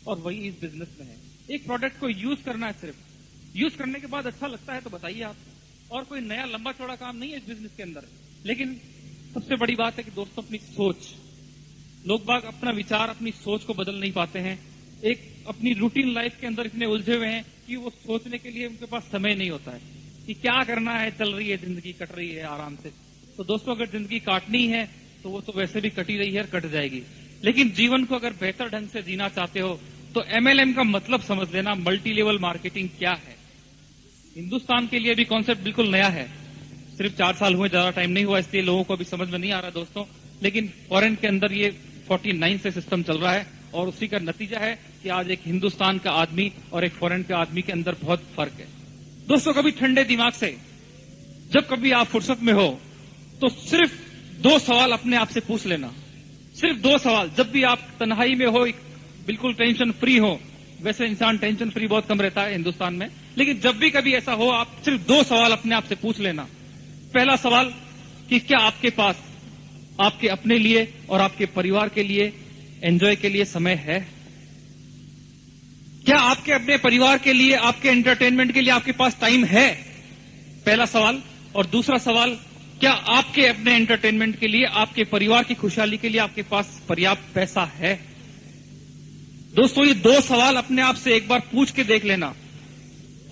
और वही इस बिजनेस में है। एक प्रोडक्ट को यूज करना है, सिर्फ यूज करने के बाद अच्छा लगता है तो बताइए आप, और कोई नया लंबा चौड़ा काम नहीं है इस बिजनेस के अंदर। लेकिन सबसे बड़ी बात है कि दोस्तों अपनी सोच, लोग बाग अपना विचार, अपनी सोच को बदल नहीं पाते हैं। एक अपनी रूटीन लाइफ के अंदर इतने उलझे हुए हैं कि वो सोचने के लिए उनके पास समय नहीं होता है कि क्या करना है, चल रही है जिंदगी, कट रही है आराम से। तो दोस्तों अगर जिंदगी काटनी है तो वो तो वैसे भी कटी रही है और कट जाएगी। लेकिन जीवन को अगर बेहतर ढंग से जीना चाहते हो तो MLM का मतलब समझ लेना, मल्टी लेवल मार्केटिंग क्या है। हिंदुस्तान के लिए भी कॉन्सेप्ट बिल्कुल नया है, सिर्फ 4 साल हुए, ज्यादा टाइम नहीं हुआ, इसलिए लोगों को अभी समझ में नहीं आ रहा दोस्तों। लेकिन फॉरेन के अंदर ये 49 से सिस्टम चल रहा है और उसी का नतीजा है कि आज एक हिंदुस्तान का आदमी और एक फॉरेन के आदमी के अंदर बहुत फर्क है। दोस्तों कभी ठंडे दिमाग से जब कभी आप फुर्सत में हो तो सिर्फ 2 सवाल अपने आप से पूछ लेना, सिर्फ 2 सवाल। जब भी आप तन्हाई में हो, बिल्कुल टेंशन फ्री हो, वैसे इंसान टेंशन फ्री बहुत कम रहता है हिंदुस्तान में, लेकिन जब भी कभी ऐसा हो आप सिर्फ 2 सवाल अपने आप से पूछ लेना। पहला सवाल कि क्या आपके पास आपके अपने लिए और आपके परिवार के लिए एंजॉय के लिए समय है? क्या आपके अपने परिवार के लिए, आपके एंटरटेनमेंट के लिए आपके पास टाइम है? पहला सवाल। और दूसरा सवाल, क्या आपके अपने एंटरटेनमेंट के लिए, आपके परिवार की खुशहाली के लिए आपके पास पर्याप्त पैसा है? दोस्तों ये 2 सवाल अपने आप से एक बार पूछ के देख लेना,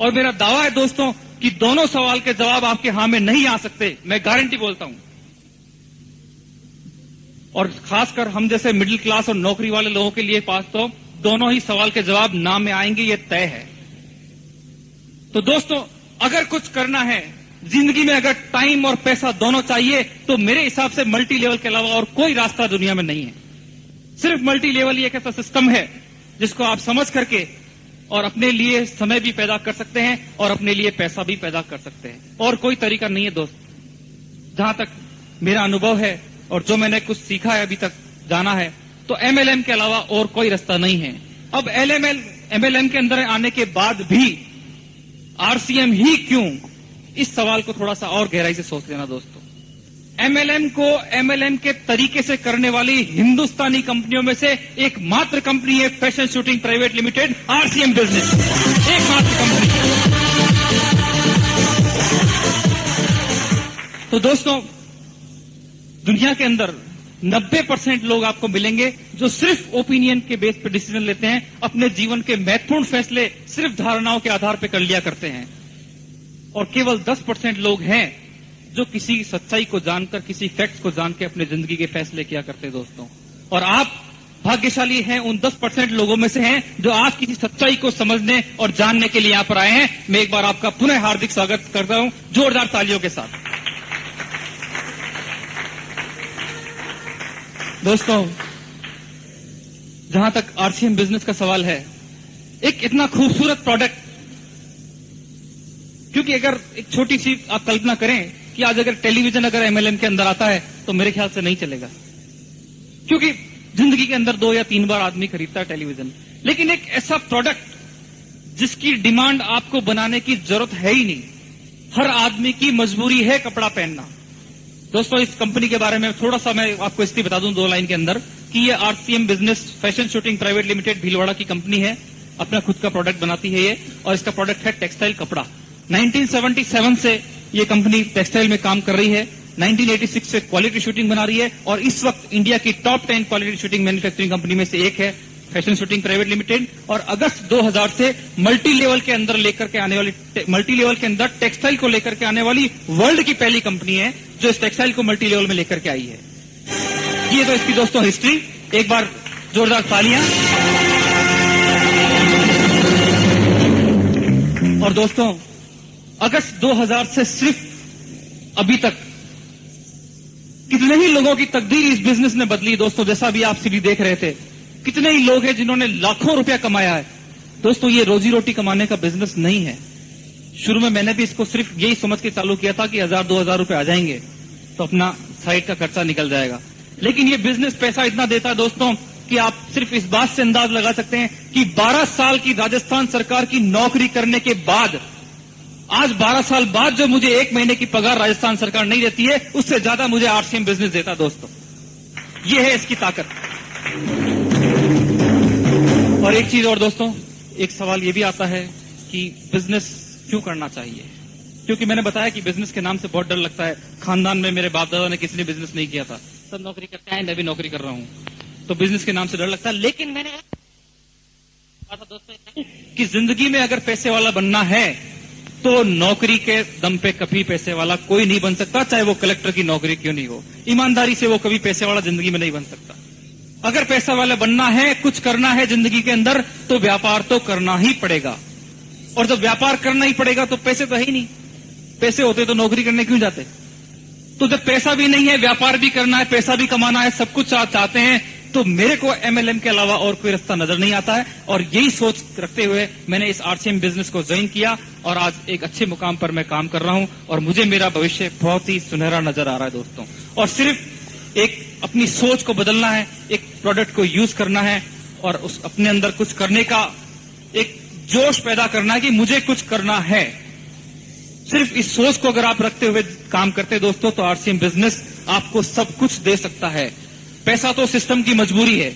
और मेरा दावा है दोस्तों कि दोनों सवाल के जवाब आपके हां में नहीं आ सकते, मैं गारंटी बोलता हूं। और खासकर हम जैसे मिडिल क्लास और नौकरी वाले लोगों के लिए पास तो दोनों ही सवाल के जवाब ना में आएंगे, ये तय है। तो दोस्तों अगर कुछ करना है जिंदगी में, अगर टाइम और पैसा दोनों चाहिए, तो मेरे हिसाब से मल्टी लेवल के अलावा और कोई रास्ता दुनिया में नहीं है। सिर्फ मल्टी लेवल ही एक ऐसा सिस्टम है जिसको आप समझ करके और अपने लिए समय भी पैदा कर सकते हैं और अपने लिए पैसा भी पैदा कर सकते हैं, और कोई तरीका नहीं है दोस्त। जहां तक मेरा अनुभव है और जो मैंने कुछ सीखा है अभी तक, जाना है, तो MLM के अलावा और कोई रास्ता नहीं है। अब MLM के अंदर आने के बाद भी RCM ही क्यों, इस सवाल को थोड़ा सा और गहराई से सोच लेना दोस्तों। MLM को MLM के तरीके से करने वाली हिंदुस्तानी कंपनियों में से एकमात्र कंपनी है fashion shooting private limited, RCM business, एकमात्र कंपनी। तो दोस्तों दुनिया के अंदर 90% लोग आपको मिलेंगे जो सिर्फ ओपिनियन के बेस पर डिसीजन लेते हैं, अपने जीवन के महत्वपूर्ण फैसले सिर्फ धारणाओं के आधार पर कर लिया करते हैं, और केवल 10% लोग हैं जो किसी सच्चाई को जानकर, किसी फैक्ट्स को जान के अपने जिंदगी के फैसले किया करते हैं दोस्तों। और आप भाग्यशाली हैं, उन 10% लोगों में से हैं जो आज किसी सच्चाई को समझने और जानने के लिए यहां पर आए हैं। मैं एक बार आपका पुनः हार्दिक स्वागत करता हूं जोरदार तालियों के साथ। दोस्तों जहां तक RCM बिजनेस का सवाल है, एक इतना खूबसूरत प्रोडक्ट, क्योंकि अगर एक छोटी सी आप कल्पना करें कि आज अगर टेलीविजन अगर MLM के अंदर आता है तो मेरे ख्याल से नहीं चलेगा, क्योंकि जिंदगी के अंदर 2 या 3 बार आदमी खरीदता है टेलीविजन। लेकिन एक ऐसा प्रोडक्ट जिसकी डिमांड आपको बनाने की जरूरत है ही नहीं, हर आदमी की मजबूरी है कपड़ा पहनना। दोस्तों इस कंपनी के बारे में थोड़ा सा मैं आपको इसलिए बता दूं 2 लाइन के अंदर कि ये RCM business fashion shooting private limited Bhilwara की कंपनी है, अपना खुद का प्रोडक्ट बनाती है ये, और इसका प्रोडक्ट है टेक्सटाइल कपड़ा। 1977 से ये कंपनी टेक्सटाइल में काम कर रही है, 1986 से क्वालिटी शूटिंग बना रही है, और इस वक्त इंडिया की top 10 quality shooting manufacturing company में से एक है फैशन शूटिंग प्राइवेट लिमिटेड। और अगस्त 2000 से मल्टी लेवल के अंदर लेकर के आने वाली, मल्टी लेवल के अंदर टेक्सटाइल को लेकर के आने वाली वर्ल्ड की पहली कंपनी है जो इस टेक्सटाइल को मल्टी लेवल में लेकर के आई है। ये तो इसकी दोस्तों हिस्ट्री, एक बार जोरदार तालियां। और दोस्तों अगस्त 2000 से सिर्फ अभी तक कितने ही लोगों की तकदीर इस बिजनेस ने बदली दोस्तों। जैसा भी आप सीधी देख रहे थे, कितने ही लोग हैं जिन्होंने लाखों रुपया कमाया है। दोस्तों ये रोजी रोटी कमाने का बिजनेस नहीं है। शुरू में मैंने भी इसको सिर्फ यही समझ के चालू किया था कि 1000-2000 रुपए आ जाएंगे तो अपना साइड का खर्चा निकल जाएगा, लेकिन ये बिजनेस पैसा इतना देता है दोस्तों कि आप सिर्फ इस बात से अंदाज लगा सकते हैं कि 12 साल की राजस्थान सरकार की नौकरी करने के बाद, आज 12 साल बाद जो मुझे 1 महीने की पगार राजस्थान सरकार नहीं देती है, उससे ज्यादा मुझे RCM बिजनेस देता है दोस्तों। ये है इसकी ताकत। और और एक चीज और दोस्तों, एक सवाल ये भी आता है कि बिजनेस क्यों करना चाहिए, क्योंकि मैंने बताया कि बिजनेस के नाम से बहुत डर लगता है। खानदान में मेरे बाप दादा ने किसी ने बिजनेस नहीं किया था, सब नौकरी करते हैं, मैं भी नौकरी कर रहा हूं, तो बिजनेस के नाम से डर लगता है। लेकिन मैंने दोस्तों कि जिंदगी में अगर पैसे वाला बनना है तो नौकरी के दम पे कभी पैसे वाला कोई नहीं बन सकता, चाहे वो कलेक्टर की नौकरी क्यों नहीं हो। ईमानदारी से वो कभी पैसे वाला जिंदगी में नहीं बन सकता। अगर पैसा वाला बनना है, कुछ करना है जिंदगी के अंदर, तो व्यापार तो करना ही पड़ेगा। और जब व्यापार करना ही पड़ेगा तो पैसे तो है ही नहीं, पैसे होते तो नौकरी करने क्यों जाते। तो जब पैसा भी नहीं है, व्यापार भी करना है, पैसा भी कमाना है, सब कुछ चाहते हैं, तो मेरे को एमएलएम के अलावा और कोई रास्ता नजर नहीं आता है। और यही सोच रखते हुए मैंने इस आरसीएम बिजनेस को ज्वाइन किया और आज एक अच्छे मुकाम पर मैं काम कर रहा हूं और मुझे मेरा भविष्य बहुत ही सुनहरा नजर आ रहा है दोस्तों। और सिर्फ एक अपनी सोच को बदलना है, एक प्रोडक्ट को यूज करना है और उस अपने अंदर कुछ करने का एक जोश पैदा करना है कि मुझे कुछ करना है। सिर्फ इस सोच को अगर आप रखते हुए काम करते दोस्तों, तो आरसीएम बिजनेस आपको सब कुछ दे सकता है। पैसा तो सिस्टम की मजबूरी है,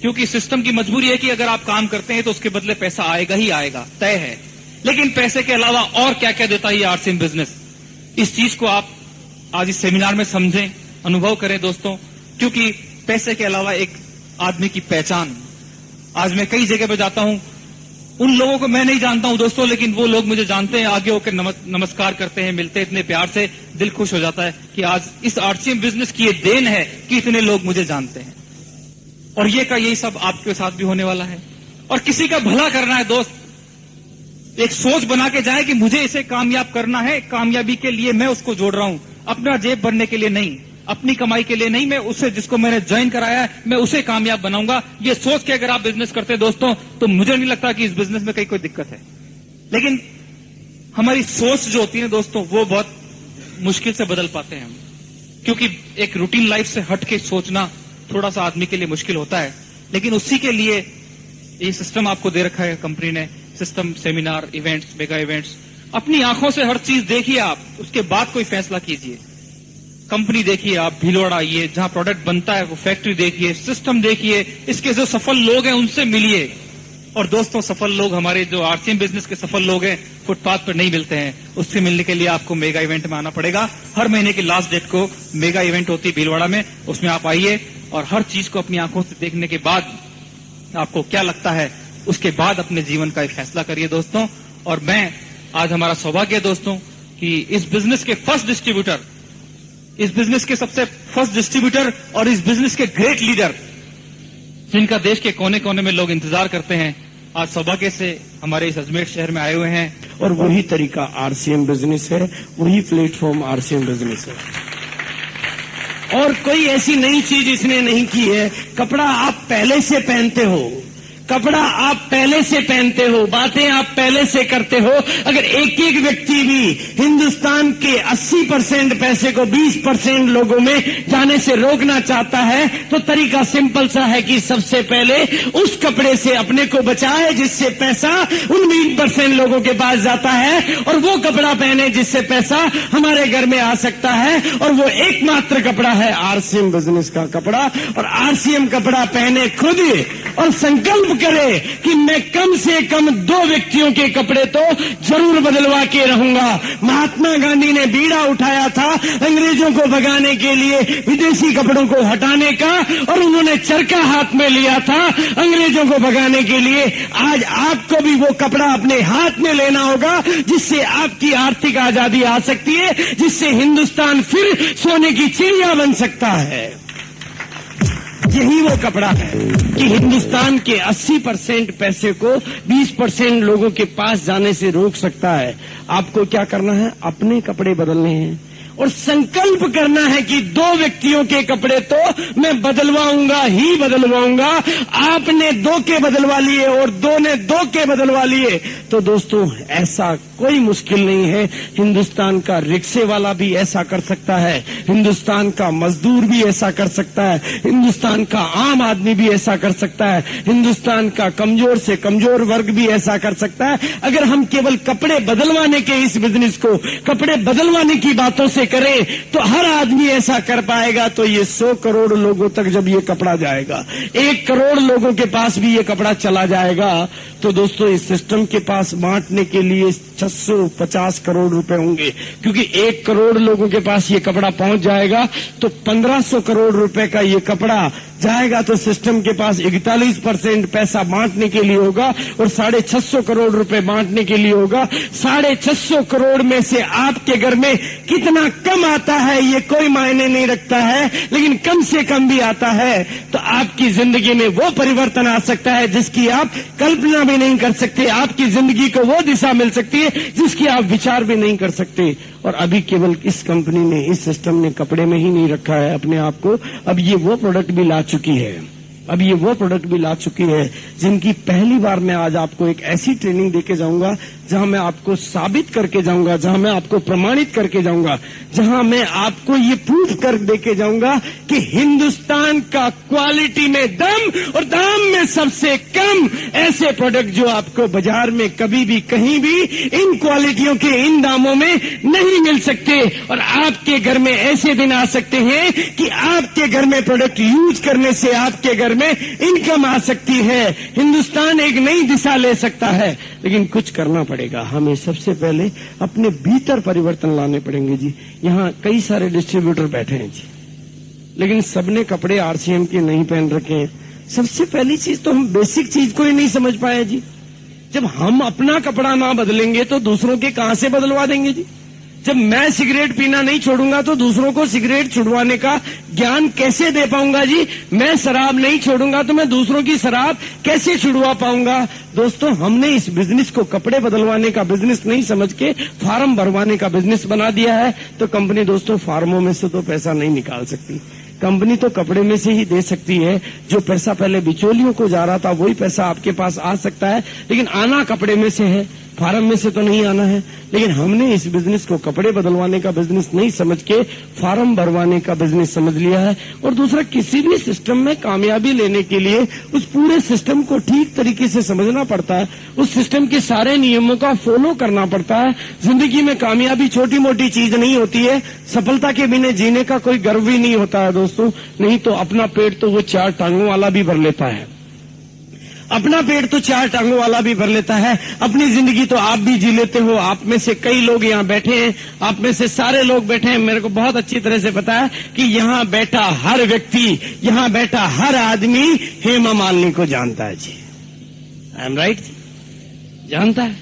क्योंकि सिस्टम की मजबूरी है कि अगर आप काम करते हैं तो उसके बदले पैसा आएगा ही आएगा, तय है। लेकिन पैसे के अलावा और क्या क्या देता है ये आरसीएम बिजनेस, इस चीज को आप आज इस सेमिनार में समझें, अनुभव करें दोस्तों। क्योंकि पैसे के अलावा एक आदमी की पहचान, आज मैं कई जगह पे जाता हूं, उन लोगों को मैं नहीं जानता हूं दोस्तों, लेकिन वो लोग मुझे जानते हैं, आगे होकर नमस्कार करते हैं, मिलते हैं इतने प्यार से, दिल खुश हो जाता है कि आज इस आरसीएम बिजनेस की ये देन है कि इतने लोग मुझे जानते हैं। और ये का यही सब आपके साथ भी होने वाला है। और किसी का भला करना है दोस्त, एक सोच बना के जाए कि मुझे इसे कामयाब करना है, कामयाबी के लिए मैं उसको जोड़ रहा हूं, अपना जेब भरने के लिए नहीं, अपनी कमाई के लिए नहीं, मैं उसे जिसको मैंने ज्वाइन कराया है मैं उसे कामयाब बनाऊंगा। ये सोच के अगर आप बिजनेस करते हैं दोस्तों, तो मुझे नहीं लगता कि इस बिजनेस में कहीं कोई दिक्कत है। लेकिन हमारी सोच जो होती है दोस्तों, वो बहुत मुश्किल से बदल पाते हैं हम, क्योंकि एक रूटीन लाइफ से हट के सोचना थोड़ा सा आदमी के लिए मुश्किल होता है। लेकिन उसी के लिए ये सिस्टम आपको दे रखा है कंपनी ने, system, seminar, events, mega events. अपनी आंखों से हर चीज देखिए आप, उसके बाद कोई फैसला कीजिए। कंपनी देखिए आप, भीलवाड़ा आइए, जहां प्रोडक्ट बनता है वो फैक्ट्री देखिए, सिस्टम देखिए, इसके जो सफल लोग हैं उनसे मिलिए। और दोस्तों, सफल लोग, हमारे जो आरसीएम बिजनेस के सफल लोग हैं, फुटपाथ पर नहीं मिलते हैं। उससे मिलने के लिए आपको मेगा इवेंट में आना पड़ेगा। हर महीने की लास्ट डेट को मेगा इवेंट होती है भीलवाड़ा में, उसमें आप आइए और हर चीज को अपनी आंखों से देखने के बाद आपको क्या लगता है, उसके बाद अपने जीवन का एक फैसला करिए दोस्तों। और मैं आज, हमारा सौभाग्य है दोस्तों कि इस बिजनेस के फर्स्ट डिस्ट्रीब्यूटर, इस बिजनेस के सबसे फर्स्ट डिस्ट्रीब्यूटर और इस बिजनेस के ग्रेट लीडर, जिनका देश के कोने कोने में लोग इंतजार करते हैं, आज सौभाग्य से हमारे इस अजमेर शहर में आए हुए हैं। और वही तरीका आरसीएम बिजनेस है, वही प्लेटफॉर्म आरसीएम बिजनेस है। और कोई ऐसी नई चीज इसने नहीं की है। कपड़ा आप पहले से पहनते हो, कपड़ा आप पहले से पहनते हो, बातें आप पहले से करते हो। अगर एक एक व्यक्ति भी हिंदुस्तान के 80% पैसे को 20% लोगों में जाने से रोकना चाहता है, तो तरीका सिंपल सा है कि सबसे पहले उस कपड़े से अपने को बचाए जिससे पैसा उन 20% लोगों के पास जाता है, और वो कपड़ा पहने जिससे पैसा हमारे घर में आ सकता है। और वो एकमात्र कपड़ा है आरसीएम बिजनेस का कपड़ा। और आरसीएम कपड़ा पहने खुद और संकल्प करे कि मैं कम से कम 2 व्यक्तियों के कपड़े तो जरूर बदलवा के रहूंगा। महात्मा गांधी ने बीड़ा उठाया था अंग्रेजों को भगाने के लिए, विदेशी कपड़ों को हटाने का, और उन्होंने चरखा हाथ में लिया था अंग्रेजों को भगाने के लिए। आज आपको भी वो कपड़ा अपने हाथ में लेना होगा जिससे आपकी आर्थिक आजादी आ सकती है, जिससे हिंदुस्तान फिर सोने की चिड़िया बन सकता है। यही वो कपड़ा है कि हिंदुस्तान के 80% पैसे को 20% लोगों के पास जाने से रोक सकता है। आपको क्या करना है? अपने कपड़े बदलने हैं और संकल्प करना है कि 2 व्यक्तियों के कपड़े तो मैं बदलवाऊंगा ही बदलवाऊंगा। आपने 2 के बदलवा लिए और 2 ने 2 के बदलवा लिए, तो दोस्तों ऐसा कोई मुश्किल नहीं है। हिंदुस्तान का रिक्शे वाला भी ऐसा कर सकता है, हिंदुस्तान का मजदूर भी ऐसा कर सकता है, हिंदुस्तान का आम आदमी भी ऐसा कर सकता है, हिंदुस्तान का कमजोर से कमजोर वर्ग भी ऐसा कर सकता है। अगर हम केवल कपड़े बदलवाने के इस बिजनेस को कपड़े बदलवाने की बातों से करें तो हर आदमी ऐसा कर पाएगा, तो ये 100 करोड़ लोगों तक जब ये कपड़ा जाएगा, 1 करोड़ लोगों के पास भी ये कपड़ा चला जाएगा, तो दोस्तों इस सिस्टम के पास बांटने के लिए 650 करोड़ रुपए होंगे, क्योंकि 1 करोड़ लोगों के पास ये कपड़ा पहुंच जाएगा तो 1500 करोड़ रुपए का ये कपड़ा जाएगा, तो सिस्टम के पास 41% पैसा बांटने के लिए होगा और 650 करोड़ रुपए बांटने के लिए होगा। 650 करोड़ में से आपके घर में कितना कम आता है ये कोई मायने नहीं रखता है, लेकिन कम से कम भी आता है तो आपकी जिंदगी में वो परिवर्तन आ सकता है जिसकी आप कल्पना भी नहीं कर सकते। आपकी जिंदगी को वो दिशा मिल सकती है जिसकी आप विचार भी नहीं कर सकते। और अभी केवल इस कंपनी ने, इस सिस्टम ने कपड़े में ही नहीं रखा है अपने आप को, अब ये वो प्रोडक्ट भी ला चुकी है, जिनकी पहली बार मैं आज आपको एक ऐसी ट्रेनिंग देके जाऊंगा जहां मैं आपको साबित करके जाऊंगा, जहां मैं आपको प्रमाणित करके जाऊंगा, जहां मैं आपको ये प्रूफ कर देके जाऊंगा कि हिंदुस्तान का क्वालिटी में दम और दाम में सबसे कम ऐसे प्रोडक्ट जो आपको बाजार में कभी भी कहीं भी इन क्वालिटियों के इन दामों में नहीं मिल सकते। और आपके घर में ऐसे दिन आ सकते हैं कि आपके घर में प्रोडक्ट यूज करने से आपके घर में इनकम आ सकती है। हिंदुस्तान एक नई दिशा ले सकता है, लेकिन कुछ करना पड़ेगा। हमें सबसे पहले अपने भीतर परिवर्तन लाने पड़ेंगे जी। यहाँ कई सारे डिस्ट्रीब्यूटर बैठे हैं जी, लेकिन सबने कपड़े आरसीएम के नहीं पहन रखे हैं। सबसे पहली चीज तो हम बेसिक चीज को ही नहीं समझ पाए जी। जब हम अपना कपड़ा ना बदलेंगे तो दूसरों के कहां से बदलवा देंगे जी। जब मैं सिगरेट पीना नहीं छोड़ूंगा तो दूसरों को सिगरेट छुड़वाने का ज्ञान कैसे दे पाऊंगा जी। मैं शराब नहीं छोड़ूंगा तो मैं दूसरों की शराब कैसे छुड़वा पाऊंगा। दोस्तों, हमने इस बिजनेस को कपड़े बदलवाने का बिजनेस नहीं समझ के फार्म भरवाने का बिजनेस बना दिया है। तो कंपनी दोस्तों फार्मों में से तो पैसा नहीं निकाल सकती, कंपनी तो कपड़े में से ही दे सकती है। जो पैसा पहले बिचौलियों को जा रहा था वही पैसा आपके पास आ सकता है, लेकिन आना कपड़े में से है, फार्म में से तो नहीं आना है। लेकिन हमने इस बिजनेस को कपड़े बदलवाने का बिजनेस नहीं समझ के फार्म भरवाने का बिजनेस समझ लिया है। और दूसरा, किसी भी सिस्टम में कामयाबी लेने के लिए उस पूरे सिस्टम को ठीक तरीके से समझना पड़ता है, उस सिस्टम के सारे नियमों का फॉलो करना पड़ता है। जिंदगी में कामयाबी छोटी मोटी चीज नहीं होती है। सफलता के बिना जीने का कोई गर्व भी नहीं होता है दोस्तों। नहीं तो अपना पेट तो वो 4 टांगों वाला भी भर लेता है, अपना पेट तो 4 टांगों वाला भी भर लेता है। अपनी जिंदगी तो आप भी जी लेते हो। आप में से कई लोग यहाँ बैठे हैं, आप में से सारे लोग बैठे हैं। मेरे को बहुत अच्छी तरह से पता है कि यहाँ बैठा हर व्यक्ति, यहाँ बैठा हर आदमी हेमा मालिनी को जानता है जी। आई एम राइट, जानता है।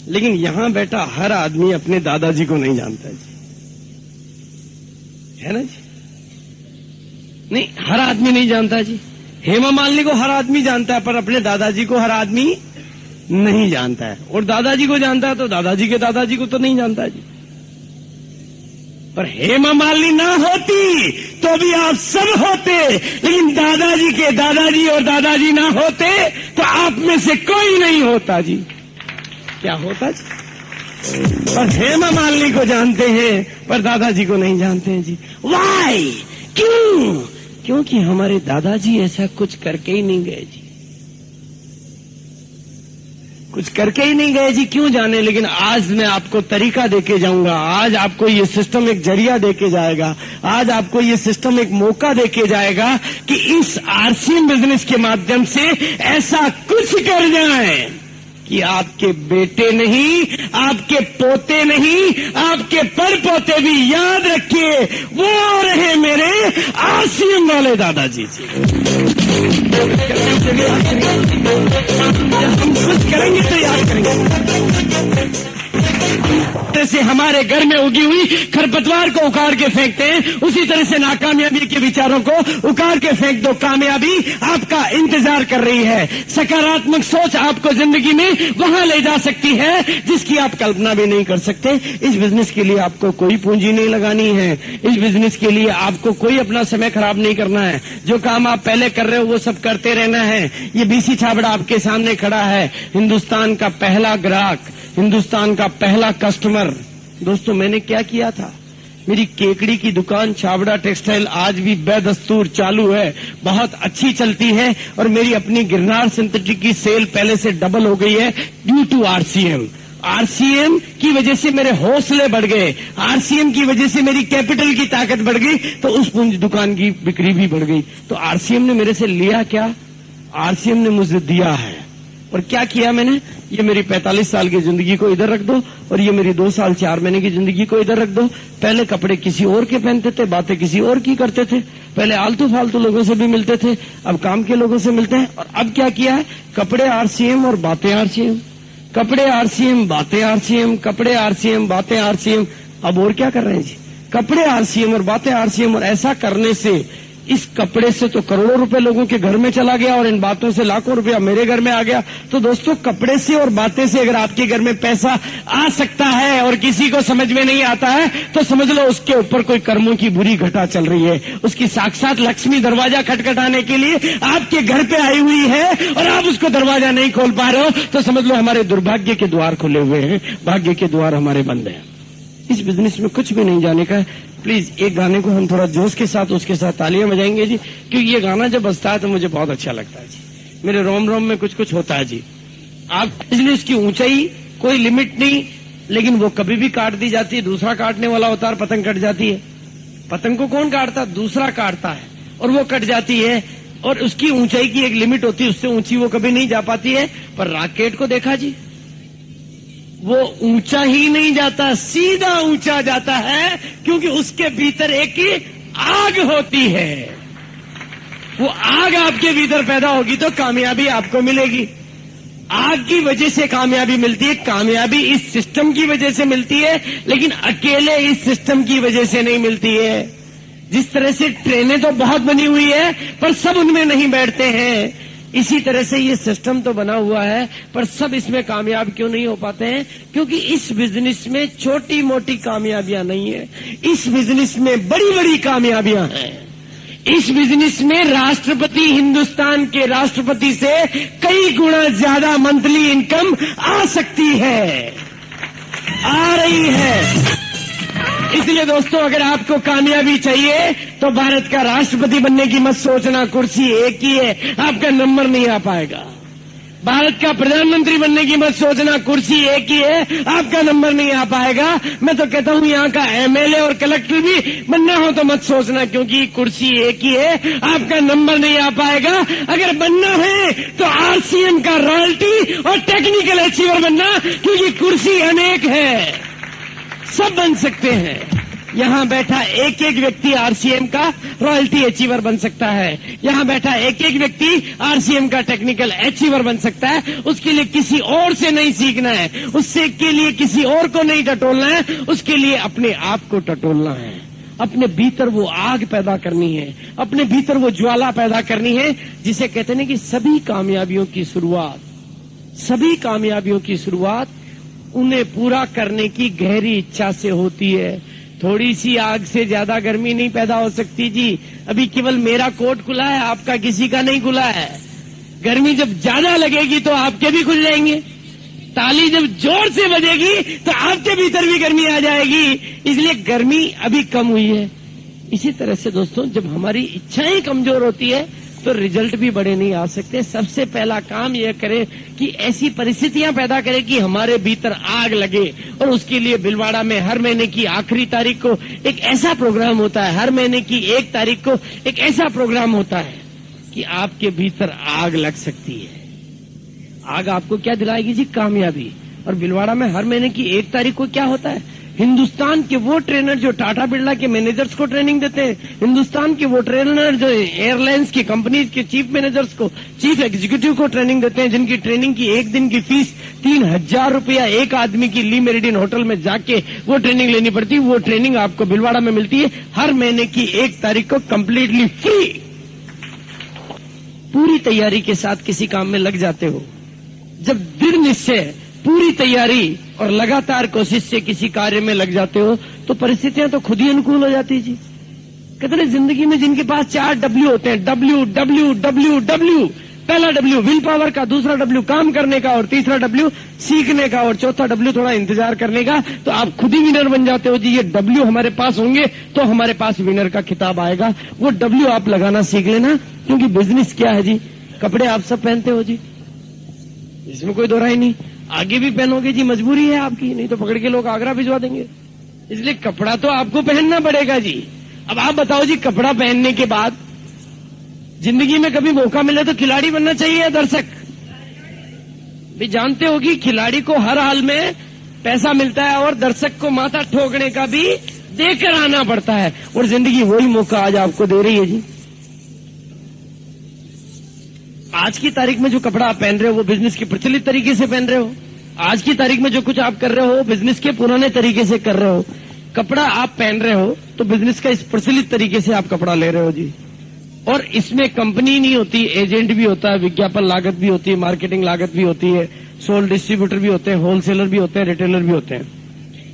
लेकिन यहाँ बैठा हर आदमी अपने दादाजी को नहीं जानता जी, है ना जी। नहीं, हर आदमी नहीं जानता जी। हेमा मालिनी को हर आदमी जानता है, पर अपने दादाजी को हर आदमी नहीं जानता है। और दादाजी को जानता है तो दादाजी के दादाजी को तो नहीं जानता जी। पर हेमा मालिनी ना होती तो भी आप सब होते, लेकिन दादाजी के दादाजी और दादाजी ना होते तो आप में से कोई नहीं होता जी। क्या होता जी? पर हेमा मालिनी को जानते हैं पर दादाजी को नहीं जानते हैं जी। वाई? क्यों? क्योंकि हमारे दादाजी ऐसा कुछ करके ही नहीं गए जी, कुछ करके ही नहीं गए जी। क्यों जाने, लेकिन आज मैं आपको तरीका देके जाऊंगा। आज आपको ये सिस्टम एक जरिया देके जाएगा। आज आपको ये सिस्टम एक मौका देके जाएगा कि इस आरसीएम बिजनेस के माध्यम से ऐसा कुछ कर जाए कि आपके बेटे नहीं, आपके पोते नहीं, आपके परपोते भी याद रखिए वो रहे मेरे आरसीएम वाले दादाजी जी। हम कुछ करेंगे तो याद करेंगे। जैसे हमारे घर में उगी हुई खरपतवार को उखाड़ के फेंकते हैं, उसी तरह से नाकामयाबी के विचारों को उखाड़ के फेंक दो। कामयाबी आपका इंतजार कर रही है। सकारात्मक सोच आपको जिंदगी में वहां ले जा सकती है जिसकी आप कल्पना भी नहीं कर सकते। इस बिजनेस के लिए आपको कोई पूंजी नहीं लगानी है। इस बिजनेस के लिए आपको कोई अपना समय खराब नहीं करना है। जो काम आप पहले कर रहे हो वो सब करते रहना है। ये बीसी छाबड़ा आपके सामने खड़ा है, हिंदुस्तान का पहला ग्राहक, हिंदुस्तान का पहला कस्टमर। दोस्तों, मैंने क्या किया था? मेरी केकड़ी की दुकान छाबड़ा टेक्सटाइल आज भी बेदस्तूर चालू है, बहुत अच्छी चलती है। और मेरी अपनी गिरनार सिंथेटिक की सेल पहले से डबल हो गई है ड्यू टू आरसीएम। आरसीएम की वजह से मेरे हौसले बढ़ गए, आरसीएम की वजह से मेरी कैपिटल की ताकत बढ़ गई, तो उस दुकान की बिक्री भी बढ़ गई। तो आरसीएम ने मेरे से लिया क्या? आरसीएम ने मुझे दिया है। और क्या किया मैंने? ये मेरी 45 साल की जिंदगी को इधर रख दो और ये मेरी 2 साल 4 महीने की जिंदगी को इधर रख दो। पहले कपड़े किसी और के पहनते थे, बातें किसी और की करते थे, पहले आलतू फालतू लोगों से भी मिलते थे, अब काम के लोगों से मिलते हैं। और अब क्या किया है? कपड़े आरसीएम और बातें आरसीएम, कपड़े आरसीएम बातें आरसीएम, कपड़े आरसीएम बातें आरसीएम। अब और क्या कर रहे हैं जी? कपड़े आरसीएम और बातें आरसीएम। और ऐसा करने से इस कपड़े से तो करोड़ों रुपए लोगों के घर में चला गया और इन बातों से लाखों रुपया मेरे घर में आ गया। तो दोस्तों, कपड़े से और बातें से अगर आपके घर में पैसा आ सकता है और किसी को समझ में नहीं आता है, तो समझ लो उसके ऊपर कोई कर्मों की बुरी घटा चल रही है। उसकी साक्षात लक्ष्मी दरवाजा खटखटाने के लिए आपके घर पे आई हुई है और आप उसको दरवाजा नहीं खोल पा रहे हो, तो समझ लो हमारे दुर्भाग्य के द्वार खुले हुए हैं, भाग्य के द्वार हमारे बंद हैं। इस बिजनेस में कुछ भी नहीं जाने का है। प्लीज एक गाने को हम थोड़ा जोश के साथ उसके साथ तालियां बजाएंगे जी, क्योंकि ये गाना जब बजता है तो मुझे बहुत अच्छा लगता है जी। मेरे रोम रोम में कुछ कुछ होता है जी। आप बिजनेस की ऊंचाई कोई लिमिट नहीं, लेकिन वो कभी भी काट दी जाती है। दूसरा काटने वाला होता है, पतंग कट जाती है। पतंग को कौन काटता? दूसरा काटता है और वो कट जाती है। और उसकी ऊंचाई की एक लिमिट होती है, उससे ऊंची वो कभी नहीं जा पाती है। पर रॉकेट को देखा जी, वो ऊंचा ही नहीं जाता, सीधा ऊंचा जाता है, क्योंकि उसके भीतर एक ही आग होती है। वो आग आपके भीतर पैदा होगी तो कामयाबी आपको मिलेगी। आग की वजह से कामयाबी मिलती है, कामयाबी इस सिस्टम की वजह से मिलती है, लेकिन अकेले इस सिस्टम की वजह से नहीं मिलती है। जिस तरह से ट्रेनें तो बहुत बनी हुई है, पर सब उनमें नहीं बैठते हैं, इसी तरह से ये सिस्टम तो बना हुआ है, पर सब इसमें कामयाब क्यों नहीं हो पाते हैं? क्योंकि इस बिजनेस में छोटी मोटी कामयाबियां नहीं है, इस बिजनेस में बड़ी बड़ी कामयाबियां हैं। इस बिजनेस में राष्ट्रपति, हिंदुस्तान के राष्ट्रपति से कई गुना ज्यादा मंथली इनकम आ सकती है, आ रही है। इसलिए दोस्तों, अगर आपको कामयाबी चाहिए तो भारत का राष्ट्रपति बनने की मत सोचना, कुर्सी एक ही है, आपका नंबर नहीं आ पाएगा। भारत का प्रधानमंत्री बनने की मत सोचना, कुर्सी एक ही है, आपका नंबर नहीं आ पाएगा। मैं तो कहता हूं यहाँ का एमएलए और कलेक्टर भी बनना हो तो मत सोचना, क्योंकि कुर्सी एक ही है, आपका नंबर नहीं आ पाएगा। अगर बनना है तो आरसीएम का रॉयल्टी और टेक्निकल अचीवर बनना, क्योंकि कुर्सी अनेक है, सब बन सकते हैं। यहां बैठा एक एक व्यक्ति आरसीएम का रॉयल्टी अचीवर बन सकता है, यहां बैठा एक एक व्यक्ति आरसीएम का टेक्निकल अचीवर बन सकता है। उसके लिए किसी और से नहीं सीखना है, उससे के लिए किसी और को नहीं टटोलना है, उसके लिए अपने आप को टटोलना है। अपने भीतर वो आग पैदा करनी है, अपने भीतर वो ज्वाला पैदा करनी है, जिसे कहते हैं कि सभी कामयाबियों की शुरुआत उन्हें पूरा करने की गहरी इच्छा से होती है। थोड़ी सी आग से ज्यादा गर्मी नहीं पैदा हो सकती जी। अभी केवल मेरा कोट खुला है, आपका किसी का नहीं खुला है। गर्मी जब ज्यादा लगेगी तो आपके भी खुल जाएंगे। ताली जब जोर से बजेगी तो आपके भीतर भी गर्मी आ जाएगी। इसलिए गर्मी अभी कम हुई है। इसी तरह से दोस्तों, जब हमारी इच्छाएं कमजोर होती है तो रिजल्ट भी बड़े नहीं आ सकते। सबसे पहला काम यह करें कि ऐसी परिस्थितियां पैदा करें कि हमारे भीतर आग लगे। और उसके लिए भिलवाड़ा में हर महीने की आखिरी तारीख को एक ऐसा प्रोग्राम होता है, हर महीने की 1 तारीख को एक ऐसा प्रोग्राम होता है कि आपके भीतर आग लग सकती है। आग आपको क्या दिलाएगी जी? कामयाबी। और भिलवाड़ा में हर महीने की 1 तारीख को क्या होता है? हिंदुस्तान के वो ट्रेनर जो टाटा बिरला के मैनेजर्स को ट्रेनिंग देते हैं, हिंदुस्तान के वो ट्रेनर जो एयरलाइंस की कंपनीज के चीफ मैनेजर्स को, चीफ एग्जीक्यूटिव को ट्रेनिंग देते हैं, जिनकी ट्रेनिंग की 1 दिन की फीस 3000 रुपया एक आदमी की ली मेरिडियन होटल में जाके वो ट्रेनिंग लेनी पड़ती है। वो ट्रेनिंग आपको भिलवाड़ा में मिलती है हर महीने की 1 तारीख को, कंप्लीटली फ्री। पूरी तैयारी के साथ किसी काम में लग जाते हो, जब दृढ़ निश्चय, पूरी तैयारी और लगातार कोशिश से किसी कार्य में लग जाते हो तो परिस्थितियां तो खुद ही अनुकूल हो जाती जी। कितने जिंदगी में जिनके पास 4 डब्ल्यू होते हैं, डब्ल्यू डब्ल्यू डब्ल्यू डब्ल्यू। पहला डब्ल्यू विल पावर का, दूसरा डब्ल्यू काम करने का, और तीसरा डब्ल्यू सीखने का, और चौथा डब्ल्यू थोड़ा इंतजार करने का। तो आप खुद ही विनर बन जाते हो जी। ये डब्ल्यू हमारे पास होंगे तो हमारे पास विनर का खिताब आएगा। वो डब्ल्यू आप लगाना सीख लेना, क्योंकि बिजनेस क्या है जी? कपड़े आप सब पहनते हो जी, इसमें कोई दोहराई नहीं। आगे भी पहनोगे जी, मजबूरी है आपकी, नहीं तो पकड़ के लोग आगरा भिजवा देंगे। इसलिए कपड़ा तो आपको पहनना पड़ेगा जी। अब आप बताओ जी, कपड़ा पहनने के बाद जिंदगी में कभी मौका मिले तो खिलाड़ी बनना चाहिए या दर्शक? भी जानते हो कि खिलाड़ी को हर हाल में पैसा मिलता है और दर्शक को माथा ठोकने का भी देकर आना पड़ता है, और जिंदगी वही मौका आज आपको दे रही है जी। आज की तारीख में जो कपड़ा आप पहन रहे हो वो बिजनेस के प्रचलित तरीके से पहन रहे हो। आज की तारीख में जो कुछ आप कर रहे हो बिजनेस के पुराने तरीके से कर रहे हो। कपड़ा आप पहन रहे हो तो बिजनेस का इस प्रचलित तरीके से आप कपड़ा ले रहे हो जी। और इसमें कंपनी नहीं होती, एजेंट भी होता है, विज्ञापन लागत भी होती है, मार्केटिंग लागत भी होती है, सोल डिस्ट्रीब्यूटर भी होते हैं, होलसेलर भी होते हैं, रिटेलर भी होते हैं,